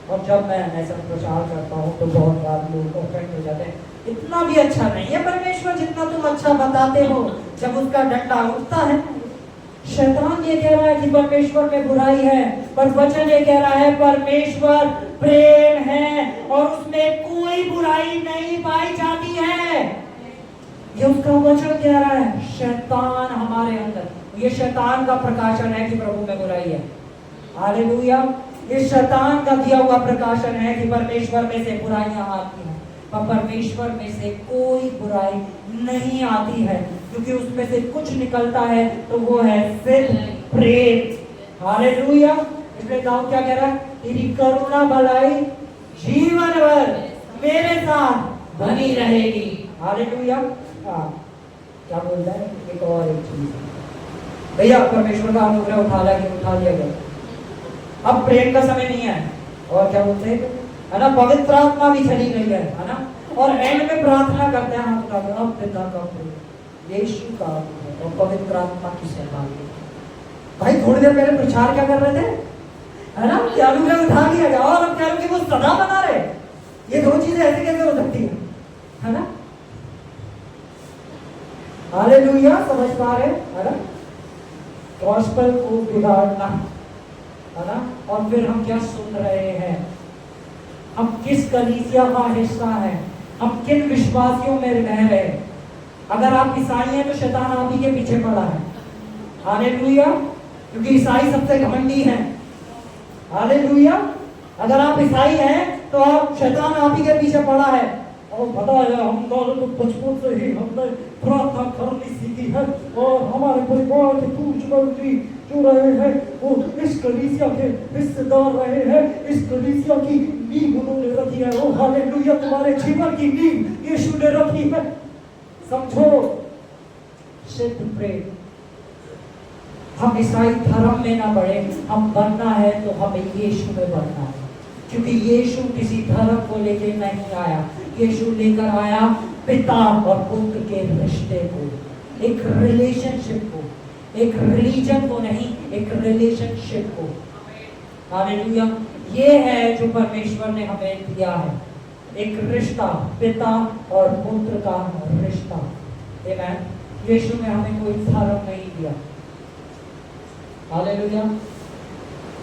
और जब मैं ऐसा प्रचार करता हूँ तो बहुत बार लोग ऑफेंड हो जाते हैं, इतना भी अच्छा नहीं है परमेश्वर जितना तुम अच्छा बताते हो। जब उसका डंडा उठता है, शैतान ये कह रहा है कि परमेश्वर में बुराई है, पर वचन ये कह रहा है परमेश्वर प्रेम है और उसमें कोई बुराई नहीं पाई जाती है। ये उसका वचन कह रहा है। शैतान हमारे अंदर, ये शैतान का प्रकाशन है कि प्रभु में बुराई है। हालेलुया, ये शैतान का दिया हुआ प्रकाशन है कि परमेश्वर में से बुराइयां आती हैं, पर परमेश्वर में से कोई बुराई नहीं आती है, क्योंकि उसमें से कुछ निकलता है तो वो है सिर्फ प्रेम। हालेलुया, इसलिए दाऊद क्या कह रहा है? तेरी करुणा भलाई जीवन भर मेरे साथ बनी रहेगी। हालेलुया, हाँ, क्या बोल रहा है? एक और एक चीज भैया, परमेश्वर का अनुग्रह उठा लिया गया, अब प्रेम का समय नहीं है। और क्या बोलते हैं, है ना, पवित्र आत्मा भी चली गई है ना। और एंड में प्रार्थना करते हैं, हाथ उठाकर, अब पिता का प्रेम, यीशु का और पवित्र आत्मा की सहभागिता। भाई थोड़ी देर पहले प्रचार क्या कर रहे थे, है ना, कि अनुग्रह उठा लिया गया, और अब कह रहे कि वो सदा बना रहे। ये दो चीजें ऐसे कैसे हो सकती है ना? हालेलुया, समझ पा रहे है ना? गॉस्पेल को बिगाड़ना, है ना? और फिर हम क्या सुन रहे हैं, हम किस कलीसिया का हिस्सा है, हम किन विश्वासियों में रह रहे हैं। अगर आप ईसाई हैं तो शैतान आप ही के पीछे पड़ा है। हालेलुया, क्योंकि ईसाई सबसे घमंडी हैं। हालेलुया, अगर आप ईसाई हैं तो आप शैतान आप ही के पीछे पड़ा है। और पता है, हम दोनों तो बचपन से ही हमने प्रार्थना करनी सीखी है, और हमारे परिवार के पूर्वज जो रहे हैं वो इस कलीसिया के हिस्सेदार रहे हैं, इस कलीसिया की नींव उन्होंने रखी है। ओ हालेलुया, तुम्हारे जीवन की नींव यीशु ने रखी है। समझो, सिद्ध प्रेम। हम ईसाई धर्म में ना बढ़े, हम बनना है तो हमें यीशु में बढ़ना है। क्योंकि यीशु किसी धर्म को लेकर नहीं आया, यीशु लेकर आया पिता और पुत्र के रिश्ते को, एक रिलेशनशिप को, एक रिलीजन को नहीं, एक रिलेशनशिप को। हालेलुया। ये है जो परमेश्वर ने हमें दिया है, एक रिश्ता, पिता और पुत्र का रिश्ता। आमीन। यीशु ने हमें कोई धर्म नहीं दिया, हालेलुया,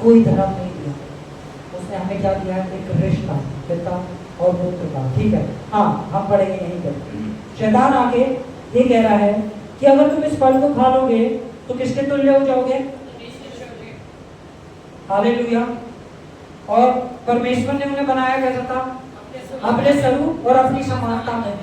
कोई धर्म नहीं दिया, उसने हमें क्या दिया है? एक रिश्ता, पिता और पुत्र का। ठीक है, हाँ, हम पढ़ेंगे यहीं पर। शैतान आके ये कह रहा है कि अगर तुम इस फल को खा लोगे तो किसके तुल्य हो जाओगे? हालेलुया। और परमेश्वर ने उन्हें बनाया कैसा था? अपने स्वरूप और अपनी समानता में।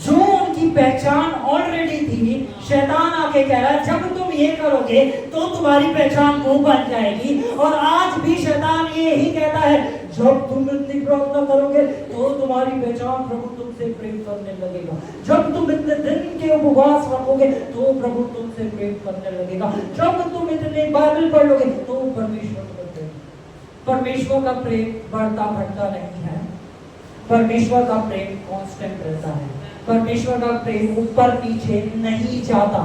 जो उनकी पहचान ऑलरेडी थी, शैतान आके कह रहा है जब तुम ये करोगे तो तुम्हारी पहचान वो बन जाएगी। और आज भी शैतान ये ही कहता है, जब तुम इतनी प्रार्थना करोगे तो तुम्हारी पहचान प्रभु तुमसे प्रेम करने लगेगा, जब तुम इतने दिन के उपवास रखोगे तो प्रभु तुमसे प्रेम करने लगेगा, जब तुम इतने बाइबल पढ़ लोगे तो परमेश्वर तुम्हें प्रेम। परमेश्वर का प्रेम बढ़ता घटता नहीं है, परमेश्वर का प्रेम कांस्टेंट रहता है, परमेश्वर का प्रेम ऊपर नीचे नहीं जाता,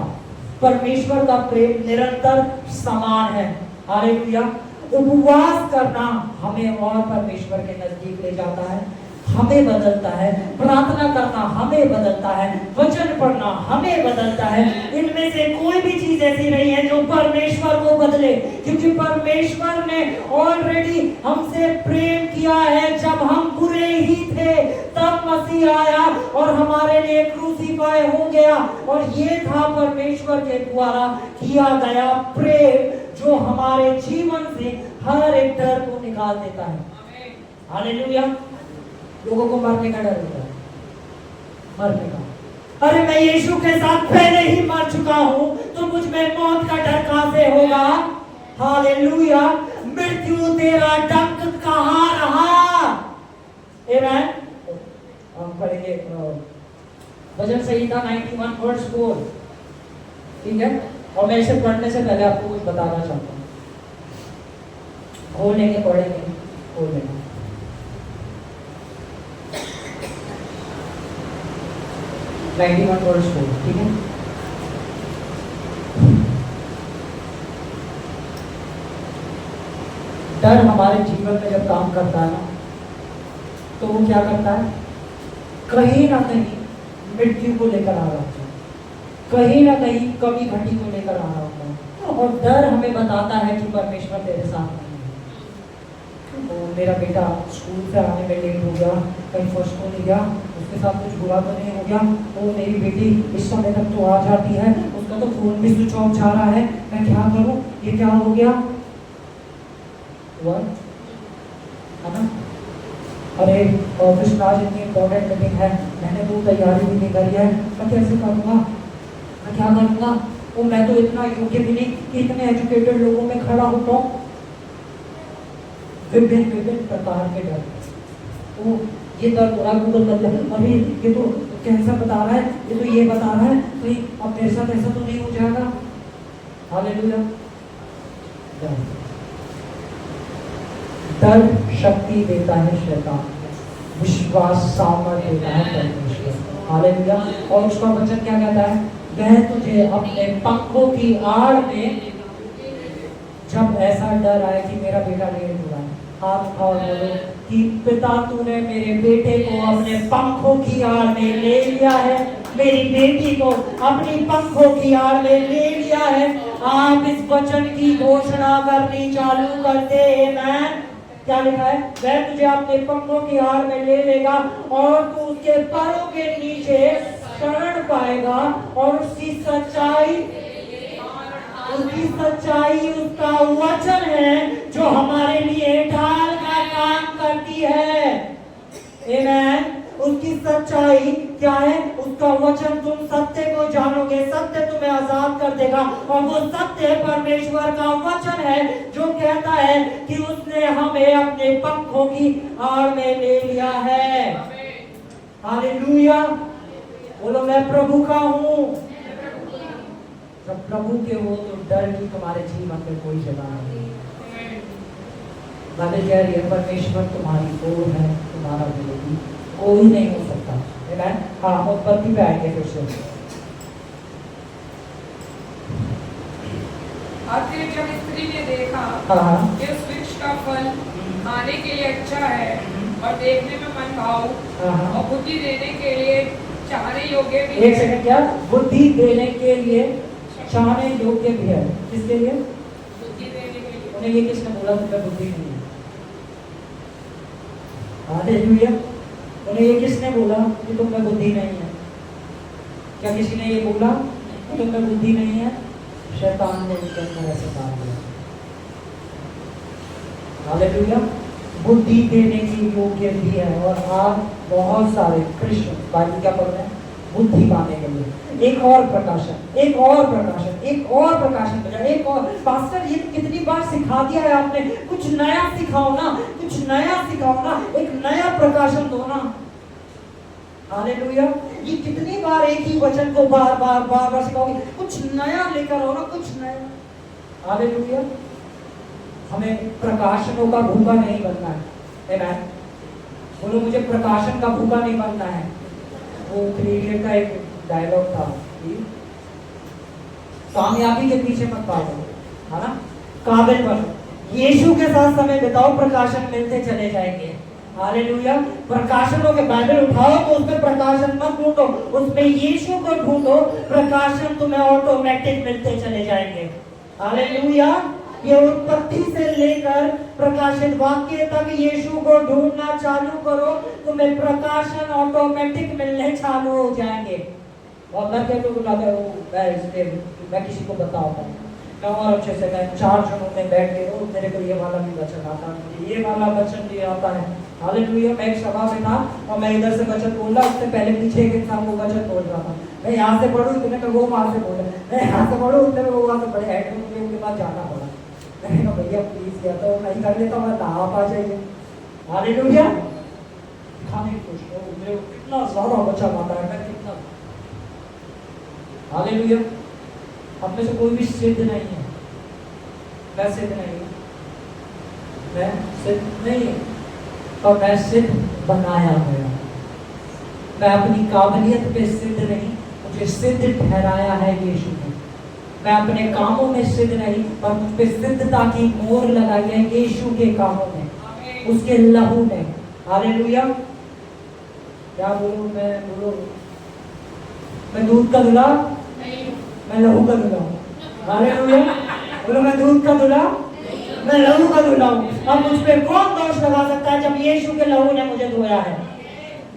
परमेश्वर का प्रेम निरंतर समान है। हालेलुया। उपवास करना हमें और परमेश्वर के नजदीक ले जाता है, हमें बदलता है, प्रार्थना करना हमें बदलता है, वचन पढ़ना हमें बदलता है। इनमें से कोई भी चीज ऐसी नहीं है जो परमेश्वर को बदले, क्योंकि परमेश्वर ने ऑलरेडी हमसे प्रेम किया है। जब हम बुरे ही थे तब मसीह आया और हमारे लिए क्रूसीफाई हो गया, और ये था परमेश्वर के द्वारा किया गया प्रेम जो हमारे जीवन से हर एक डर को निकाल देता है। हालेलुया। लोगों को मरने का डर होता है, मरने का, अरे मैं यीशु के साथ पहले ही मर चुका हूं तो मुझ में मौत का डर कहां से होगा? हालेलुया। मृत्यु तेरा डंक कहां रहा? आमीन। हम पढ़ेंगे भजन संहिता 91 वर्स 4। ठीक है, और मैं इसे पढ़ने से पहले आपको कुछ बताना चाहता हूँ। खोलेंगे, पढ़ेंगे, खोलेंगे। ठीक है, डर हमारे जीवन में जब काम करता है ना, तो वो क्या करता है? कहीं ना कहीं मृत्यु को लेकर आ रहा होता है, कहीं ना कहीं कमी घटी को लेकर आ रहा होता है। और डर हमें बताता है कि परमेश्वर तेरे साथ नहीं है। तो मेरा बेटा स्कूल से आने में लेट हो गया, कहीं फर्स्ट को नहीं गया, उसके साथ कुछ बुरा तो नहीं हो गया, वो मेरी बेटी इस समय तक तो आ जाती है, उसका तो फोन भी स्विच ऑफ जा रहा है, मैं क्या करूं? ये क्या हो गया? है ना? अरे ऑफिस में आज इतनी इम्पोर्टेंट मीटिंग है, मैंने वो तैयारी भी नहीं करी है, मैं कैसे करूँगा? मैं क्या करूँगा? वो मैं तो इतना योग्य भी नहीं कि इतने एजुकेटेड लोगों में खड़ा होता हूँ। विभिन्न विभिन्न प्रकार के डर। वो ये डर थोड़ा गूगल कर ले, अभी ये तो कैंसर बता रहा है, ये तो ये बता रहा है, कहीं अब मेरे साथ ऐसा तो नहीं हो जाएगा। हालेलुया। डर शक्ति देता है शैतान, विश्वास सामर्थ्य देता है परमेश्वर। हालेलुया। और उसका वचन क्या कहता है? वह तुझे अपने पंखों की आड़ में, जब ऐसा डर आए कि मेरा बेटा लेट हुआ है, हाथ उठाओ बोलो कि पिता तूने मेरे बेटे को अपने पंखों की आड़ में ले लिया है, मेरी बेटी को अपनी पंखों की आड़ में ले लिया है। आप इस वचन की घोषणा करनी चालू करते हैं। क्या लिखा है? वह तुझे अपने पंखों की आड़ में ले लेगा और तू उसके पैरों के नीचे शरण पाएगा, और उसकी सच्चाई उसका वचन है जो हमारे लिए ढाल का काम करती है। आमीन। उसकी सच्चाई क्या है? उसका वचन, तुम सत्य को जानोगे, सत्य तुम्हें आजाद कर देगा, और वो सत्य परमेश्वर का वचन है जो कहता है कि उसने हमें अपने पंखों की आड़ में ले लिया है। हालेलुया। बोलो मैं प्रभु का हूँ। जब प्रभु के हो तो डर की तुम्हारे जीवन में कोई जगह नहीं। बाइबल कह रही है परमेश्वर तुम्हारी ओर है, तुम्हारा विरोधी कोई नहीं हो सकता। आमीन। हाँ, हम उत्पत्ति पे आएंगे फिर से। और फिर जब स्त्री ने देखा कि उस वृक्ष का फल खाने के लिए अच्छा है और देखने में मन भाव और बुद्धि देने के लिए चाहने योग्य भी एक सेकंड, क्या बुद्धि देने के लिए चाहने योग्य भी है? किसके लिए? बुद्धि देने के लिए। उन्हें ये किसने बोला तुम्हें बुद्धि नहीं है? हालेलुया। उन्हें ये किसने बोला कि तुम्हें बुद्धि नहीं है? क्या किसी ने ये बोला कि तुम्हें बुद्धि नहीं है? शैतान ने उनके अंदर ऐसे डाल दिया। हालेलुया। बुद्धि देने की योग्य भी है। और आज बहुत सारे क्रिश्चियन बाइबल क्या पढ़ रहे हैं? बुद्धि पाने के लिए एक और प्रकाशन, एक और प्रकाशन, एक और प्रकाशन मिला, एक और। पास्टर ये कितनी बार सिखा दिया है आपने, कुछ नया सिखाओ ना, कुछ नया सिखाओ ना, एक नया प्रकाशन दो ना। हालेलुया। ये कितनी बार एक ही वचन को बार बार बार बार सिखाओगे? कुछ नया लेकर आओ ना, कुछ नया। हालेलुया। हमें प्रकाशनों का भूखा नहीं बनना है। आमीन। बोलो मुझे प्रकाशन का भूखा नहीं बनना है। वो क्रिएटर का एक डायलॉग था, कामयाबी के पीछे मत भागो, है ना? काबिल बनो, यीशु के साथ समय बिताओ, प्रकाशन मिलते चले जाएंगे। हालेलुया। प्रकाशनों के बाइबल उठाओ तो उसमें प्रकाशन मत ढूंढो, उसमें यीशु को ढूंढो, प्रकाशन तुम्हें ऑटोमेटिक मिलते चले जाएंगे। हालेलुया। ये उत्पत्ति से लेकर प्रकाशित वाक्य तक यीशु को ढूंढना चालू करो, तुम्हें प्रकाशन ऑटोमेटिक मिलने चालू हो जाएंगे। और घर के लोग मैं किसी को बताऊंगा, मैं और अच्छे से मैं 4 जनों में बैठ के मेरे को ये वाला भी वचन आता है, मुझे ये वाला वचन भी आता है। हालेलुया। मैं एक सभा में था और मैं इधर से वचन बोल रहा, उससे पहले पीछे एक इंसान वो वचन बोल रहा था। मैं यहाँ से पढ़ूँ इतने में वो वहाँ से बोल रहा, मैं यहाँ से पढ़ूँ उतने में वो वहाँ से पढ़े। हेड में मुझे उनके पास जाना पड़ा। मैंने कहा भैया प्लीज या तो नहीं कर लेता, मैं आप आ जाइए। हालेलुया। खाने की कोशिश करो, मुझे कितना ज्यादा वचन आता है, मैं कितना। हालेलुया। अब में से कोई भी सिद्ध नहीं है, मैं सिद्ध नहीं हूँ, मैं सिद्ध नहीं हूँ और मैं सिद्ध बनाया गया। मैं अपनी काबिलियत पे सिद्ध नहीं, मुझे सिद्ध ठहराया है यीशु ने। मैं अपने कामों में सिद्ध नहीं, पर मुझ पे सिद्धता की मोहर लगाई है यीशु के कामों में, उसके लहू में। हालेलुया। क्या बोलूं मैं? बोलो मैं दूध का दूल्हा, मैं लहू का दूल्हा हूँ। हालेलुया। बोलो मैं दूध का दूल्हा, मैं लहू का दूल्हा हूँ। अब मुझ पे कौन दोष लगा सकता है जब यीशु के लहू ने मुझे धोया है?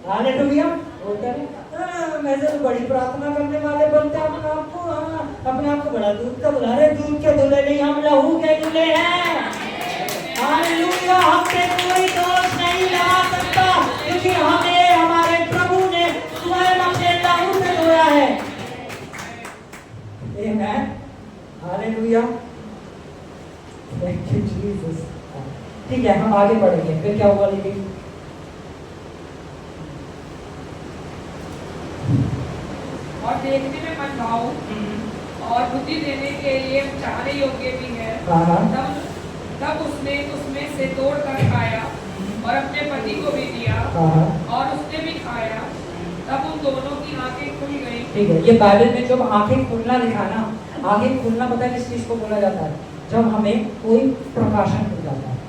हालेलुया। बोलते हैं मैं से बड़ी प्रार्थना करने वाले बोलते हैं अपने आप को बड़ा दूध का दूल्हा। अरे दूध के दूल्हे नहीं, हम लहू के दूल्हे हैं। हालेलुया। हम पे कोई दोष नहीं लगा सकता, क्योंकि हमें हमारे प्रभु ने स्वयं अपने लहू से धोया है। आमीन। हालेलुया। Thank you Jesus. ठीक है, हम आगे बढ़ेंगे। फिर क्या हुआ? लेकिन और देखने में मन भाव और बुद्धि देने के लिए चाहने योग्य भी है। तब उसने उसमें से तोड़ कर खाया और अपने पति को भी दिया और उसने भी खाया। तब उन दोनों की आंखें खुल गई। ठीक है, ये बाइबल में जब आंखें खुलना लिखा ना, आंखें खुलना पता है किस चीज को बोला जाता है? जब हमें कोई प्रकाशन मिल जाता है।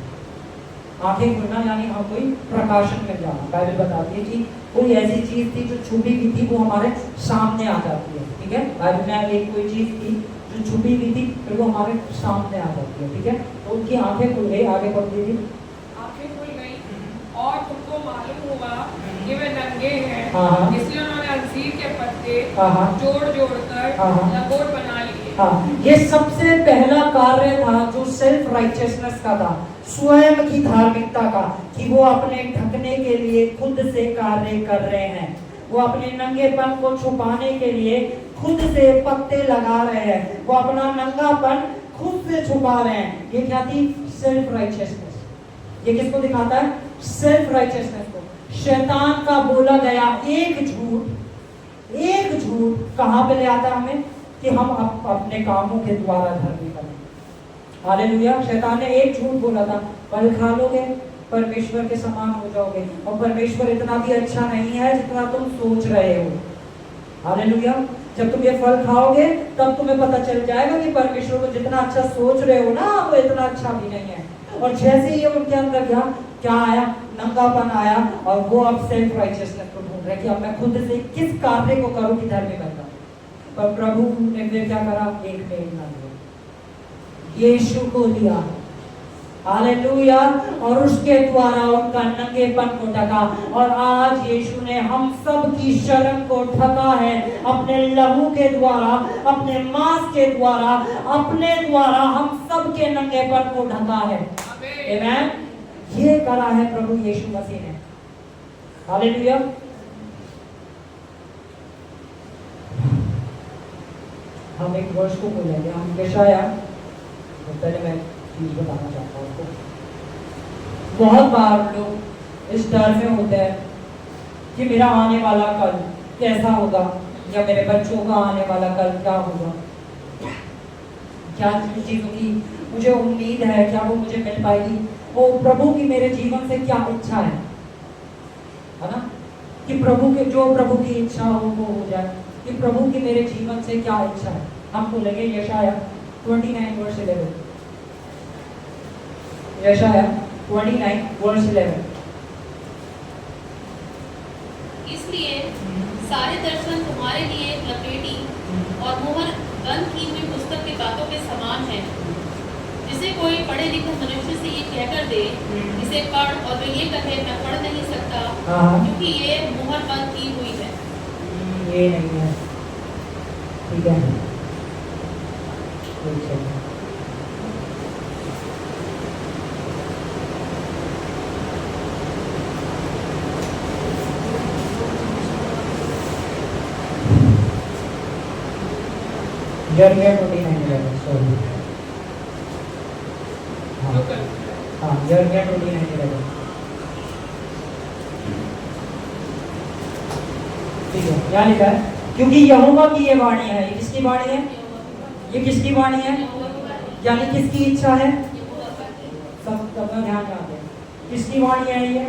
आंखें खुलना यानी हम कोई प्रकाशन मिल जाना। बाइबल बताती है कि कोई ऐसी चीज थी जो छुपी हुई थी, वो हमारे सामने आ जाती है। ठीक है, बाइबल में एक कोई चीज थी जो छुपी हुई थी, फिर वो हमारे सामने आ जाती है। ठीक है, तो उनकी आंखें खुल गई। आगे बढ़ दीजिए। आंखें खुल गई और तुमको मालूम हुआ कि वे नंगे हैं, इसलिए उन्होंने अंजीर के पत्ते जोड़ जोड़कर लंगोट बना लिए। ये सबसे पहला कार्य था जो सेल्फ राइचियसनेस का था, स्वयं की धार्मिकता का, कि वो अपने ढकने के लिए खुद से कार्य कर रहे हैं। वो अपने नंगेपन को छुपाने के लिए खुद से पत्ते लगा रहे हैं, वो अपना नंगापन खुद से छुपा रहे हैं। ये क्या थी? Self righteousness. ये किसको दिखाता है? सेल्फ राइचियसनेस को। शैतान का बोला गया एक झूठ कहां पे ले आता है हमें? कि हम अपने कामों के द्वारा धर्मी बने। हालेलुया। शैतान ने एक झूठ बोला था, फल खा लोगे परमेश्वर के समान हो जाओगे, और परमेश्वर इतना भी अच्छा नहीं है जितना तुम सोच रहे हो। हालेलुया। जब तुम ये फल खाओगे तब तुम्हें पता चल जाएगा कि परमेश्वर को जितना अच्छा सोच रहे हो ना, वो इतना अच्छा भी नहीं है। और जैसे ही उनके अंदर क्या आया, नंगापन आया, और वो अब सेल्फ राइचियसनेस को ढूंढ रहे कि अब मैं खुद से किस कार्य को करूं कि धर्मी बनता। पर प्रभु ने फिर क्या करा, एक मेमना लिया, यीशु को लिया, हालेलुया, और उसके द्वारा उनका नंगेपन को ढका। और आज यीशु ने हम सब की शर्म को ढका है अपने लहू के द्वारा, अपने मांस के द्वारा, अपने द्वारा हम सब के नंगेपन को ढका है। आमीन। ये करा है प्रभु यीशु मसीह ने। हालेलुया। हम एक वर्ष को बोलेंगे, हम यशाया, पहले मैं चीज बताना चाहता हूँ आपको। बहुत बार लोग इस डर में होते हैं कि मेरा आने वाला कल कैसा होगा, या मेरे बच्चों का आने वाला कल क्या होगा, क्या चीजों की मुझे उम्मीद है, क्या वो मुझे मिल पाएगी, वो प्रभु की मेरे जीवन से क्या इच्छा है ना, कि प्रभु के जो प्रभु की इच्छा हो वो हो जाए, कि प्रभु की मेरे जीवन से क्या इच्छा है। हम बोलेंगे यशाया 29 वर्ष 11, यशाया 29 वर्ष 11। इसलिए सारे दर्शन तुम्हारे लिए एक लपेटी और मुहर बंद की हुई पुस्तक की बातों के समान है, जिसे कोई पढ़े लिखे मनुष्य से ये कहकर दे इसे पढ़, और वे ये कहे मैं पढ़ नहीं सकता, क्योंकि ये मुहर बंद की हुई है। ये नहीं है, ठीक है। यर्मिया 29:11, सॉरी, हाँ यर्मिया 29:11, ठीक है। क्या लिखा है, क्योंकि यहोवा की ये वाणी है। ये किसकी वाणी है, ये किसकी वाणी है, यानी किसकी इच्छा है, सब अपना ध्यान रखते हैं, किसकी वाणी है ये,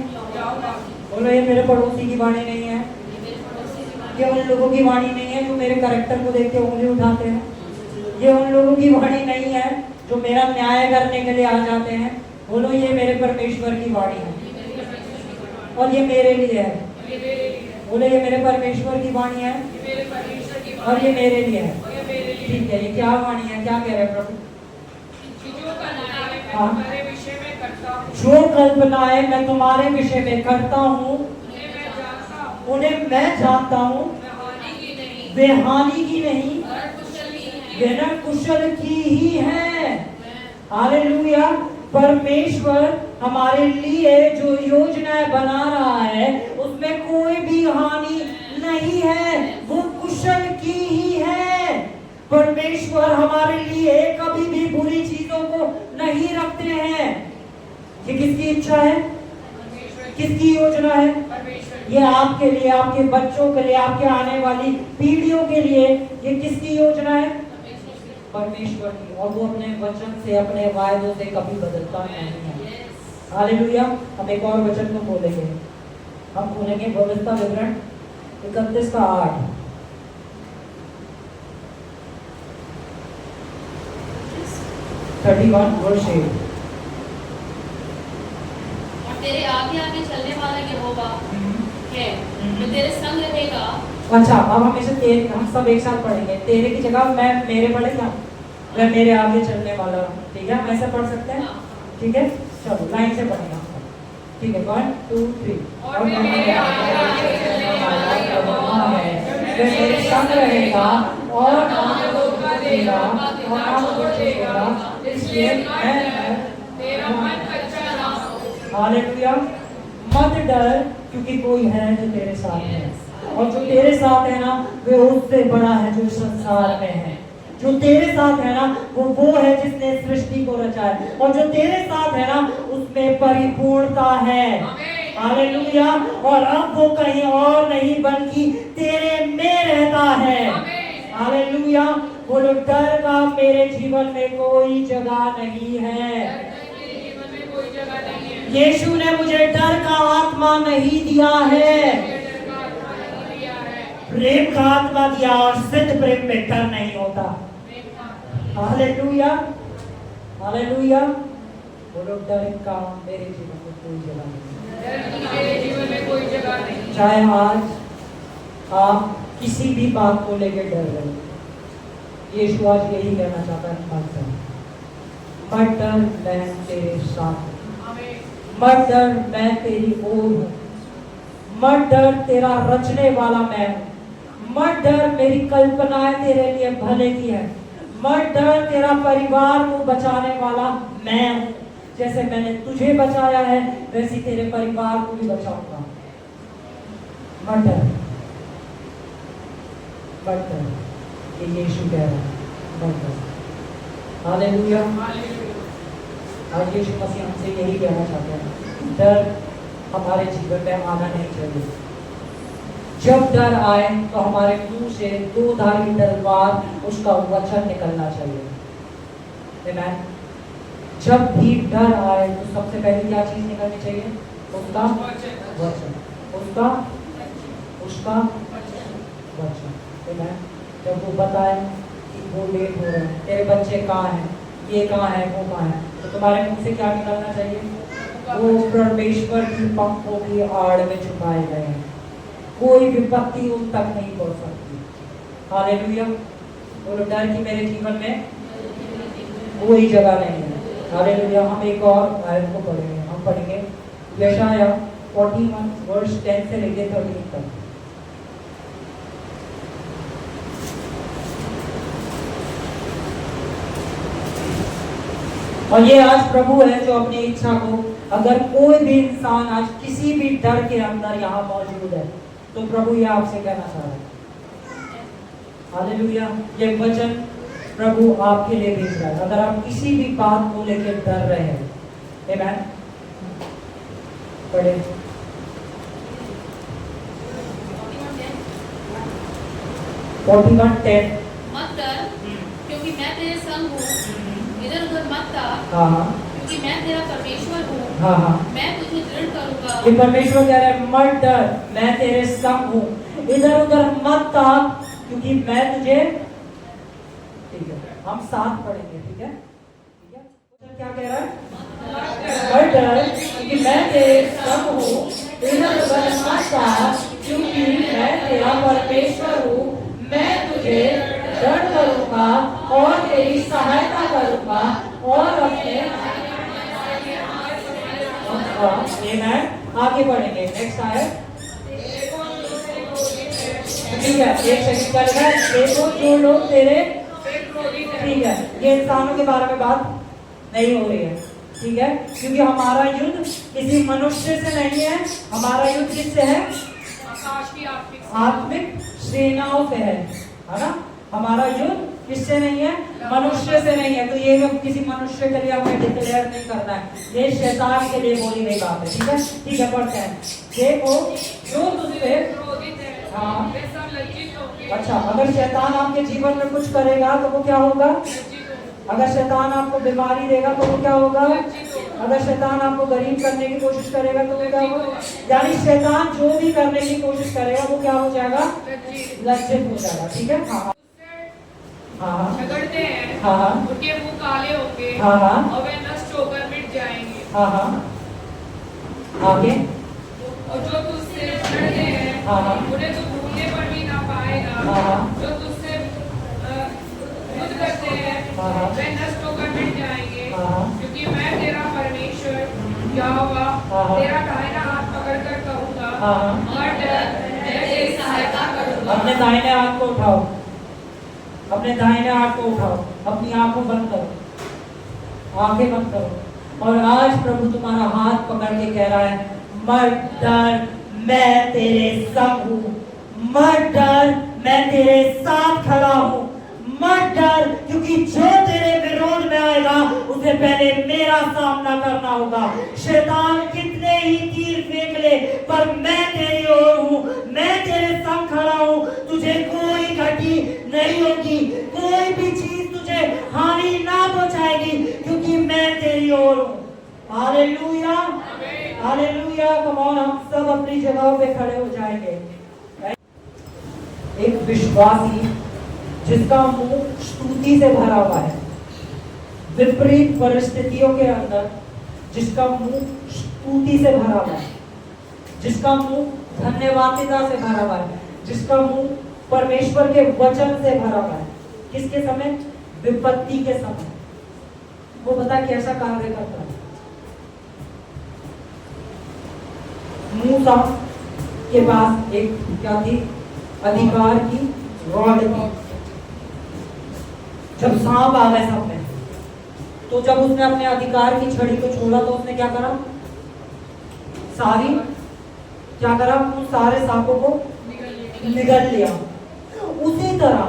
बोलो ये मेरे पड़ोसी की वाणी नहीं है, ये उन लोगों की वाणी नहीं है जो मेरे कैरेक्टर को देख के उंगली उठाते हैं, ये उन लोगों की वाणी नहीं है जो मेरा न्याय करने के लिए आ जाते हैं। बोलो ये मेरे परमेश्वर की वाणी है और ये मेरे लिए है। बोले ये मेरे परमेश्वर की वाणी है और ये मेरे लिए है। ठीक है, ये क्या वाणी है, क्या कह रहे हैं प्रभु, जो कल्पनाएं मैं तुम्हारे विषय में करता हूँ उन्हें मैं जानता हूँ, वे हानि की नहीं वे न कुशल की ही है। हालेलुया। परमेश्वर हमारे लिए जो योजनाएं बना रहा है उसमें कोई भी हानि नहीं है, वो कुशल की ही है। परमेश्वर हमारे लिए कभी भी बुरी चीजों को नहीं रखते हैं। ये किसकी इच्छा है, किसकी योजना है, ये आपके लिए, आपके बच्चों के लिए, आपके आने वाली पीढ़ियों के लिए ये किसकी योजना है, परमेश्वर की। और वो अपने वचन से, अपने वायदों से कभी बदलता नहीं है। हालेलुया। हम एक और वचन को बोलेंगे, हम बोलेंगे व्यवस्था विवरण 31:8। तेरे आगे आगे चलने वाला यहोवा है, जो तेरे संग रहेगा। अच्छा, अब हम इसे तेरे, हम सब एक साथ पढ़ेंगे। तेरे की जगह मैं मेरे पढ़ेगा, मैं मेरे आगे चलने वाला। ठीक है, हम ऐसा पढ़ सकते हैं। ठीक है, चलो लाइन से पढ़ेंगे। ठीक है, 1 2 3। और मेरे आगे चलने वाला यहोवा है, जो मेरे संग रहेगा और ना धोखा देगा और ना छोड़ेगा, इसलिए मैं तेरा मन कच्चा ना हो। हालेलुया। मत डर, क्योंकि कोई है जो तेरे साथ है, और जो तेरे साथ है ना वे उससे बड़ा है जो संसार में है। जो तेरे साथ है ना वो है जिसने सृष्टि को रचा है, और जो तेरे साथ है ना उसमें परिपूर्णता है। हालेलुया। और अब वो कहीं और नहीं बल्कि तेरे में रहता है। हालेलुया। बोलो डर का मेरे जीवन में कोई जगह नहीं है। मेरे जीवन में कोई जगह नहीं है। यीशु ने मुझे डर का आत्मा नहीं दिया है, डर का आत्मा नहीं दिया है। प्रेम का आत्मा दिया, और सिद्ध प्रेम में डर नहीं होता। Hallelujah, hallelujah. बोलो, डर का मेरे जीवन में कोई जगह नहीं। डर की मेरे जीवन में कोई जगह नहीं। चाहे आज आप किसी भी बात को लेकर डर रहे हो, यीशु आज यही कहना चाहता है, मत डर, मत डर, मैं तेरे साथ हूं। आमीन। मत डर, मैं तेरी ओर हूं। मत डर, तेरा रचने वाला मैं हूं। मत डर, मेरी कल्पनाएं तेरे लिए भले की है। मत डर, तेरा परिवार को बचाने वाला मैं हूं। जैसे मैंने तुझे बचाया है, वैसे तेरे परिवार को भी बचाऊंगा। मत डर, मत डर, ये यीशु कह रहा है, मत डर। हालेलुया। आज यीशु मसीह हमसे यही कहना चाहते हैं, डर हमारे जीवन में आना नहीं चाहिए। जब डर आए तो हमारे मुंह से दो धारी तलवार, उसका वचन निकलना चाहिए। आमीन। जब भी डर आए तो सबसे पहले क्या चीज निकलनी चाहिए? उसका वचन, उसका वचन। आमीन। जब वो बताए कि वो लेट हो रहे हैं, तेरे बच्चे कहाँ हैं, ये कहाँ है, वो कहाँ है, तो तुम्हारे मुंह से क्या निकलना चाहिए? वो परमेश्वर की पंखों की आड़ में छुपाए गए हैं, कोई विपत्ति उन तक नहीं पहुंच सकती। हालेलुया। बोलो, डर की मेरे जीवन में कोई जगह नहीं है। हालेलुया। हम एक और आयत को पढ़ेंगे, हम पढ़ेंगे यशाया 41 वर्स 10 से लेकर 13 तक। और ये आज प्रभु है जो अपनी इच्छा को, अगर कोई भी इंसान आज किसी भी डर के अंदर यहाँ मौजूद है, तो प्रभु ये आपसे कहना चाह रहा है। हालेलुया। ये वचन प्रभु आपके लिए भेज रहा है। अगर आप किसी भी बात को लेकर डर रहे हैं, आमीन, पढ़े 41:10। मत डर, क्योंकि मैं तेरे संग हूँ। इधर उधर मत ताक, हाँ, क्योंकि मैं तेरा परमेश्वर हूँ। हाँ, मैं तुझे दृढ़ करूंगा। ये परमेश्वर कह रहा है, मत डर, मैं तेरे संग हूँ। इधर उधर मत ताक, क्योंकि मैं तुझे, ठीक है, हम साथ पढ़ेंगे, ठीक है, ठीक है। क्या कह रहा है? मत डर, क्योंकि मैं तेरे संग हूँ। इधर उधर मत ताक, क्योंकि मैं तेरा परमेश्वर हूँ। मैं तुझे दृढ़ करूंगा और तेरी सहायता करूंगा और अपने, आगे बढ़ेंगे। नेक्स्ट आए, ठीक है, एक सेकंड का लिखा है, देखो जो लोग तेरे, ठीक है, ये इंसानों के बारे में बात नहीं हो रही है, ठीक है, क्योंकि हमारा युद्ध किसी मनुष्य से नहीं है, हमारा युद्ध किससे है? आत्मिक सेनाओं से है ना। हमारा युद्ध किससे नहीं है? मनुष्य से नहीं है। तो ये लोग किसी मनुष्य के लिए हमें डिक्लेयर नहीं करना है, ये शैतान के लिए बोली गई बात है, ठीक है, ठीक है, पढ़ते हैं। देखो जो तुझसे, हाँ, अच्छा, अगर शैतान आपके जीवन में कुछ करेगा तो वो क्या होगा? अगर शैतान आपको बीमारी देगा तो वो क्या होगा? अगर शैतान आपको गरीब करने की कोशिश करेगा तो वो क्या होगा? यानी शैतान जो भी करने की कोशिश करेगा वो क्या हो जाएगा? लज्जित हो जाएगा, ठीक है। हाँ, हाँ, झगड़ते हैं, हाँ, उनके मुंह काले होंगे, हाँ, हाँ, और वे नष्ट होकर मिट जाएंगे। हाँ, हाँ, आगे, और जो तुझसे लड़ते हैं, हाँ, हाँ, उन्हें तो भूलने पर भी ना पाएगा। हाँ, हाँ, जो तुझसे युद्ध करते हैं, हाँ, हाँ, वे नष्ट होकर मिट जाएंगे। हाँ, हाँ, क्योंकि मैं तेरा परमेश्वर यहोवा हाँ, हाँ, तेरा दाहिना हाथ पकड़कर कहूँगा, हाँ, हाँ, मत डर, मैं तेरी सहायता करूँगा। अपने दाहिने हाथ को उठाओ, अपने दाहिने हाथ को उठाओ, अपनी आंखों बंद करो, आंखें बंद करो, और आज प्रभु तुम्हारा हाथ पकड़ के कह रहा है, मत डर, मैं तेरे संग हूँ। मत डर, मैं तेरे साथ खड़ा हूँ। मत डर, क्योंकि जो तेरे विरोध में आएगा उसे पहले मेरा सामना करना होगा। शैतान कितने ही तीर फेंक ले, पर मैं तेरी ओर हूँ, मैं तेरे संग खड़ा हूँ। तुझे कोई घटी नहीं होगी, कोई भी चीज जगह पे खड़े हो जाएंगे। एक विश्वासी जिसका मुंह स्तुति से भरा हुआ है, विपरीत परिस्थितियों के अंदर जिसका मुंह स्तुति से भरा हुआ है, जिसका मुंह धन्यवादिता से भरा हुआ है, जिसका मुंह परमेश्वर के वचन से भरा हुआ है। किसके समय? विपत्ति के समय। वो पता कैसा कार्य करता है? मूसा के पास एक क्या थी? अधिकार की रॉड थी। जब सांप आ गए सब में, तो जब उसने अपने अधिकार की छड़ी को छोड़ा तो उसने क्या करा? उन सारे सांपों को निगल लिया। उसी तरह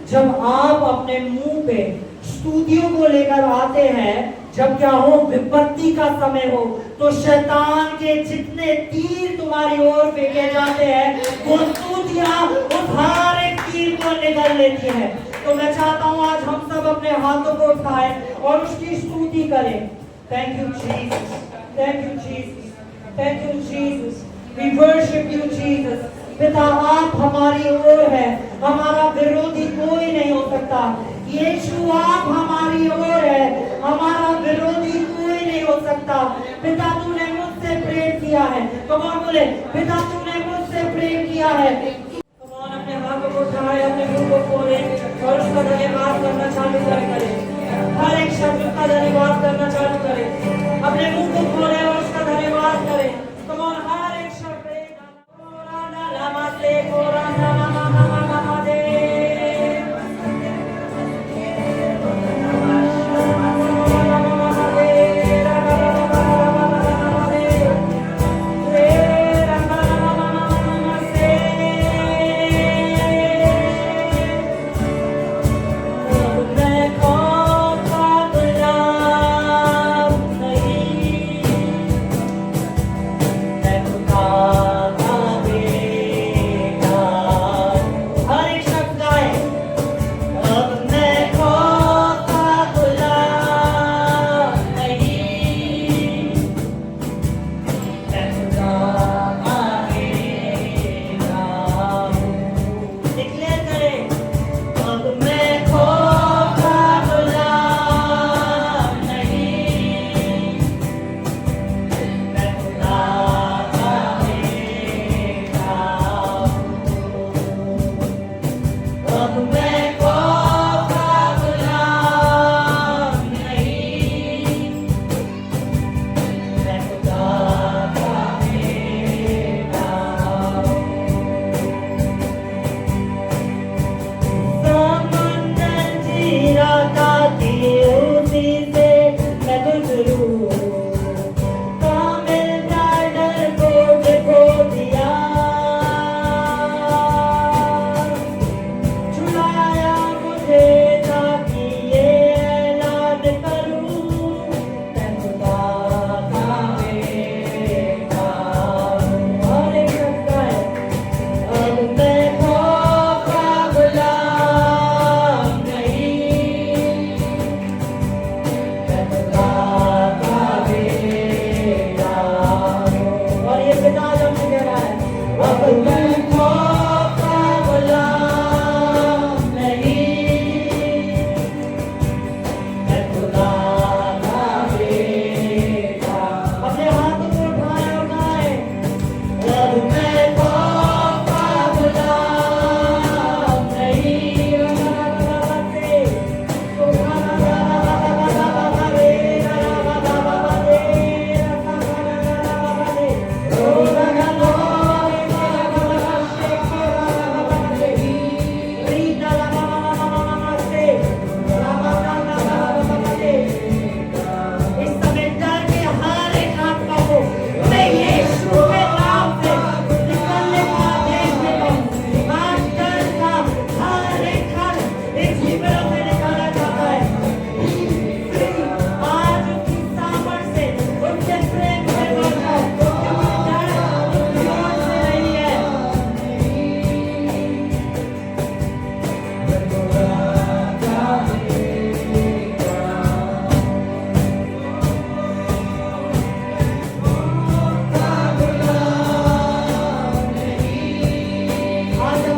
जब आप अपने मुंह पे स्तुतियों को लेकर आते हैं, जब क्या हो? विपत्ति का समय हो, तो शैतान के जितने तीर तुम्हारी ओर फेंके जाते हैं, वो स्तुतियां उस हर एक तीर को निगल लेती है। तो मैं चाहता हूं आज हम सब अपने हाथों को उठाएं और उसकी स्तुति करें। Thank you Jesus, thank you Jesus, thank you Jesus, we worship you Jesus. पिता आप हमारी ओर है, हमारा विरोधी कोई नहीं हो सकता। यीशु आप हमारी ओर है, हमारा विरोधी कोई नहीं हो सकता। पिता तूने मुझसे प्रेम किया है। कौन बोले? पिता तूने मुझसे प्रेम किया है। कौन अपने हाथों को उठाए, अपने मुंह को खोले और उसका धन्यवाद करना चालू करें। हर एक शब्द का धन्यवाद करना चालू करें। अपने मुंह को खोले और उसका धन्यवाद करें। कौन हर एक शब्द नमस्ते कोराना मामा दे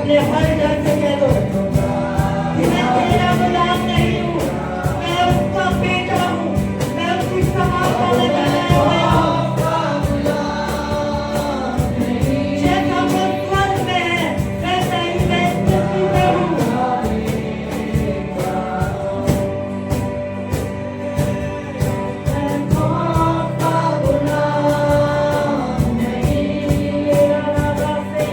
अपने हर डर से कह दो कि मैं तेरा गुलाम नहीं हूँ, मैं उसका बेटा हूँ, मैं उसकी समानता में बनाया गया हूँ। जैसा वो स्वर्ग में है वैसा ही मैं इस पृथ्वी पे हूँ। मैं कौन सा गुलाम नहीं राजा से,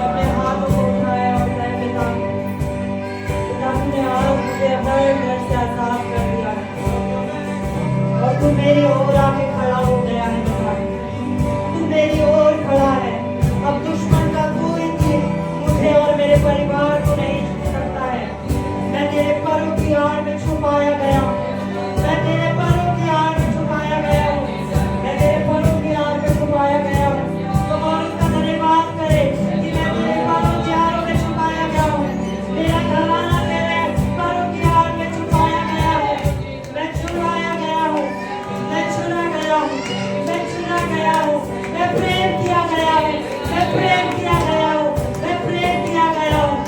अपने हाथों को उठाया और कहा, पिता, तुमने आज मुझे हर डर से आजाद कर दिया है और तू मेरी ओर आके खड़ा हो गया है पिता। तू मेरी ओर खड़ा है। अब दुश्मन का कोई चीज मुझे और मेरे परिवार को नहीं छू सकता है। मैं तेरे पैरों की आड़ में छुपाया गया हूँ। मैं तेरे पैरों की आड़ में छुपाया गया हूँ। मैं तेरे पैरों की आड़ में छुपाया गया हूँ। तो और उसका धन्यवाद करे कि मैं तेरे पैरों की आड़ में छुपाया गया हूँ। मेरा घराना तेरे पैरों की आड़ में छुपाया गया है। मैं छुड़ाया गया हूँ। मैं छुड़ा गया हूँ। मैं छुड़ा गया हूँ। मैं प्रेम किया गया हूँ। मैं प्रेम किया गया हूँ। मैं प्रेम किया गया हूँ।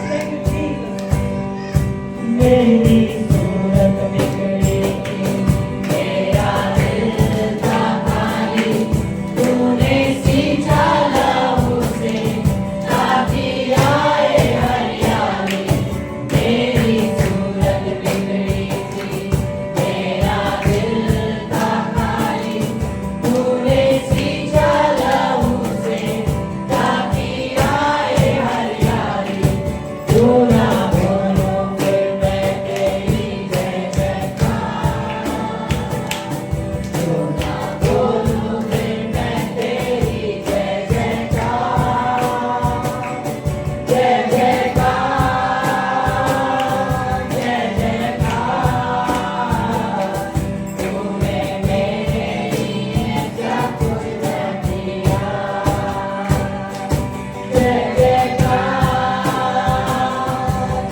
Thank you, Jesus. मेरी सूरत बिगड़ेगी, मेरा दिल था खाली, तूने सींचा लहू से, ताकि आए हरियाली। मेरी सूरत बिगड़ेगी, मेरा दिल था खाली, तूने सींचा लहू से, ताकि आए हरियाली। तू ना बोलो फिर मैं तेरी जय जयकार, तू ना बोलो फिर मैं तेरी जय जयकार, जय जयकार, जय जयकार। तूने मेरे लिए सब कुछ कर दिया, जय जयकार,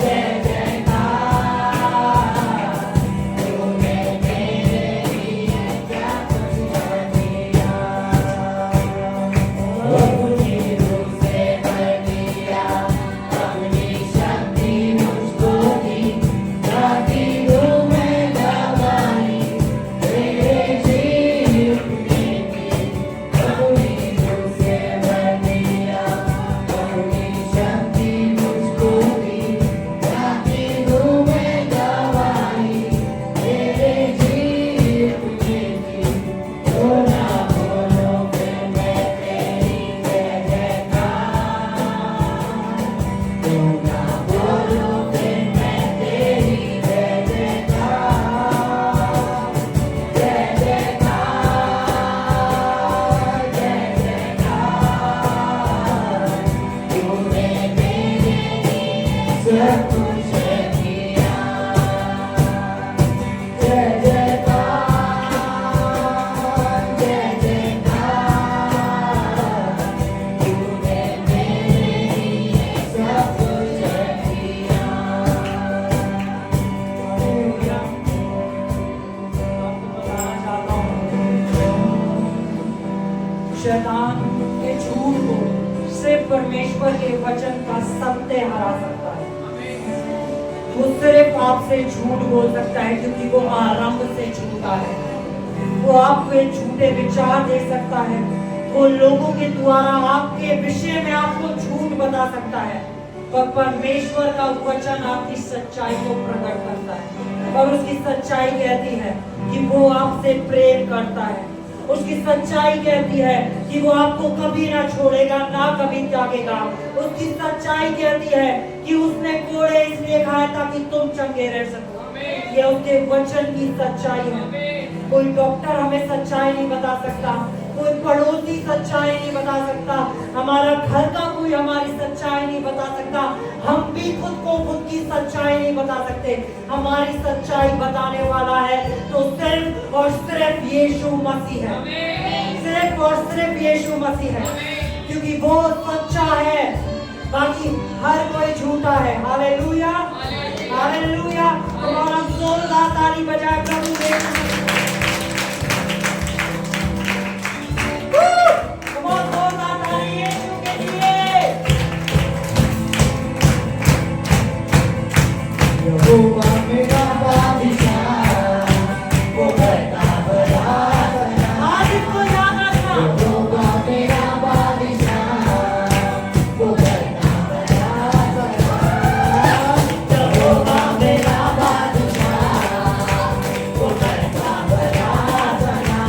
जय जयकार। तूने मेरे लिए सब कुछ कर दिया, अपनी रूह से भर दिया, अपनी शक्ति मुझको दी, ताकि रूह में दवाई तेरे जी उठने की। अपनी रूह से भर दिया, अपनी शक्ति मुझको दी, ताकि रूह में दवाई तेरे जी उठने की। तो ना बोलो फिर मैं तेरी जय जयकार, तो ना बोलो फिर मैं तेरी जय जयकार, जय जयकार, जय जयकार। तूने मेरे लिए सब कुछ किया, जय जयकार, जय जयकार। तूने मेरे लिए सब कुछ किया। हालेलुया। आपको बताना चाहता हूँ, शैतान के झूठ को सिर्फ परमेश्वर के वचन का सत्य हरा सकता है। वो सिर्फ आपसे झूठ बोल सकता है क्योंकि वो आरंभ से झूठा है। वो आपको एक झूठे विचार दे सकता है। वो लोगों के द्वारा आपके विषय में आपको झूठ बता सकता है, पर परमेश्वर का वचन आपकी सच्चाई को प्रकट करता है। और उसकी सच्चाई कहती है कि वो आपसे प्रेम करता है। उसकी सच्चाई कहती है कि वो आपको कभी ना छोड़ेगा, ना कभी त्यागेगा। उसकी सच्चाई कहती है कि उसने कोड़े इसलिए खाए ताकि तुम चंगे रह सको। ये उसके वचन की सच्चाई है। कोई डॉक्टर हमें सच्चाई नहीं बता सकता, कोई पड़ोसी सच्चाई नहीं बता सकता, हमारा घर का कोई हमारी सच्चाई नहीं बता सकता, हम भी खुद को खुद की सच्चाई नहीं बता सकते। हमारी सच्चाई बताने वाला है तो सिर्फ और सिर्फ यीशु मसीह है। सिर्फ सिर्फ और सिर्फ यीशु मसीह है, क्योंकि वो सच्चा है, बाकी हर कोई झूठा है। Hallelujah, hallelujah. और हम जोरदार ताली बजाए प्रभु यीशु यहोवा मेरा बादशाह, वो करता बड़ा भला। आज इसको याद रखना। यहोवा मेरा बादशाह, वो करता बड़ा भला। यहोवा मेरा बादशाह, वो करता बड़ा भला।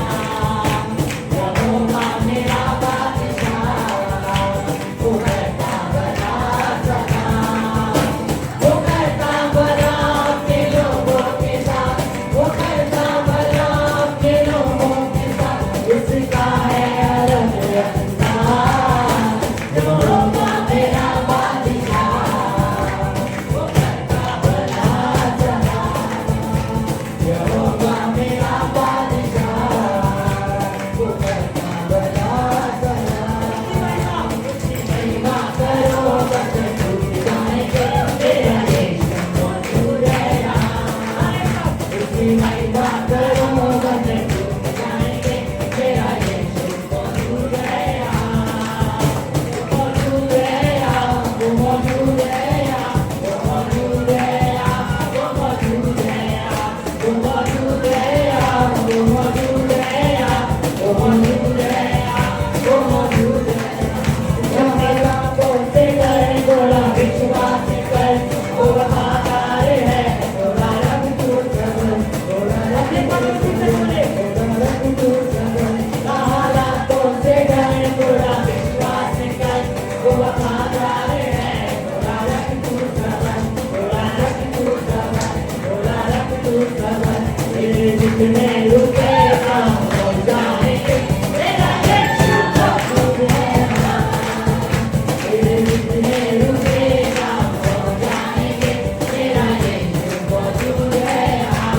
यहोवा मेरा बादशाह, वो करता बड़ा भला। वो करता भला अपने लोगों के साथ, वो करता भला अपने लोगों के साथ। इसका है अलग अंदाज। यहोवा मेरा बादशाह, वो करता भला भला। यहोवा मेरा बादशाह, वो करता भला भला। उसकी महिमा करो बस टूट जाएंगे, तेरा यीशु मौजूद है यहाँ। उसकी महिमा करो बस टूट जाएंगे, तेरा यीशु मौजूद है यहाँ। वो मौजूद है यहाँ, वो मौजूद है यहाँ, वो मौजूद है यहाँ, वो मौजूद है यहाँ, वो मौजूद है यहाँ, वो मौजूद है यहाँ, वो मौजूद है यहाँ, वो मौजूद है यहाँ। बोलते कर थोड़ा विश्वास कर, वो वफादार है, थोड़ा रब तू प्रभु, थोड़ा रब तू प्रभु। हालातों से डर थोड़ा विश्वास कर, वो वफादार है, थोड़ा रब तू प्रभु, थोड़ा रब तू प्रभु, थोड़ा रब तू प्रभु। तेरे जितने रुके काम हो जाएंगे, तेरा यीशु मौजूद है यहाँ। तेरे जितने रुके काम हो जाएंगे, तेरा यीशु मौजूद है यहाँ।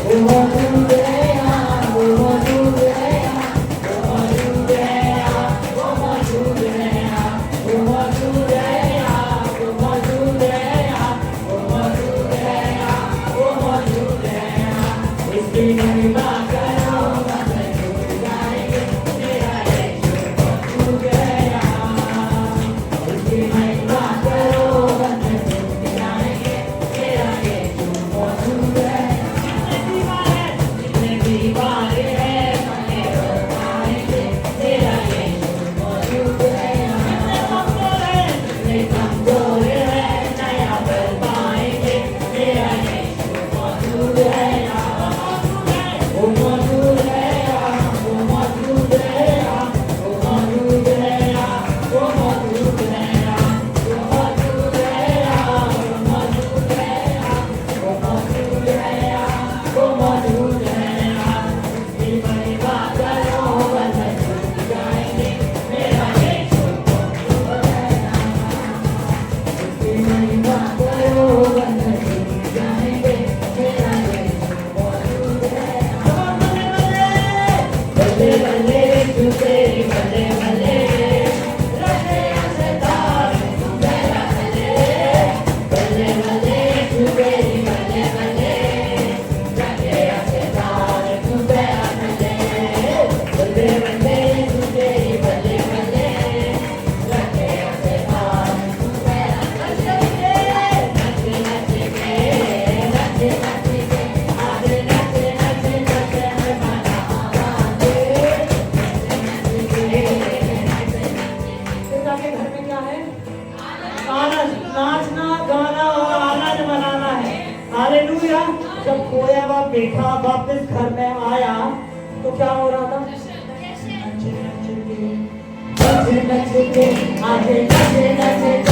वो मौजूद है यहाँ, वो मौजूद है यहाँ, वो मौजूद है यहाँ, वो मौजूद है यहाँ, वो मौजूद है यहाँ, वो मौजूद है यहाँ, वो मौजूद है यहाँ, वो मौजूद है यहाँ। इसकी महिमा करो बस टूट जाएंगे, तेरा यीशु मौजूद है यहाँ। उसकी महिमा करो बस टूट जाएंगे, तेरा यीशु मौजूद है। जितने दीवारे हैं बने हो पाएंगे, तेरा यीशु मौजूद है यहाँ। जितने कमजोर हैं नया बल पाएंगे, तेरा यीशु मौजूद है यहाँ। वो मौजूद है यहाँ, वो मौजूद है यहाँ, वो मौजूद है यहाँ, वो मौजूद है यहाँ, वो मौजूद है यहाँ, वो मौजूद है यहाँ, वो मौजूद है यहाँ, वो मौजूद है यहाँ। उसकी महिमा करो बस टूट जाएंगे, मेरा यीशु मौजूद है यहाँ। उसकी महिमा करो बस टूट जाएंगे, मेरा यीशु मौजूद है यहाँ। बल्ले बल्ले तू तेरी बल्ले बल्ले, रखे असदार तू मेरा बल्ले। बल्ले बल्ले तू तेरी बल्ले बल्ले, रखे असदार तू मेरा बल्ले। बल्ले बल्ले तू तेरी बल्ले बल्ले, रखे असदार तू मेरा बल्ले। नच नच के, नच नच के, आज नच नच नच है मनावांगे। पिता के घर में क्या है? आनंद, नाचना, गाना और आनंद मनाना है। हालेलुया। जब खोया हुआ बेटा वापस घर में आया तो क्या हो रहा था? नच नच के, नच नच के, आज नच नच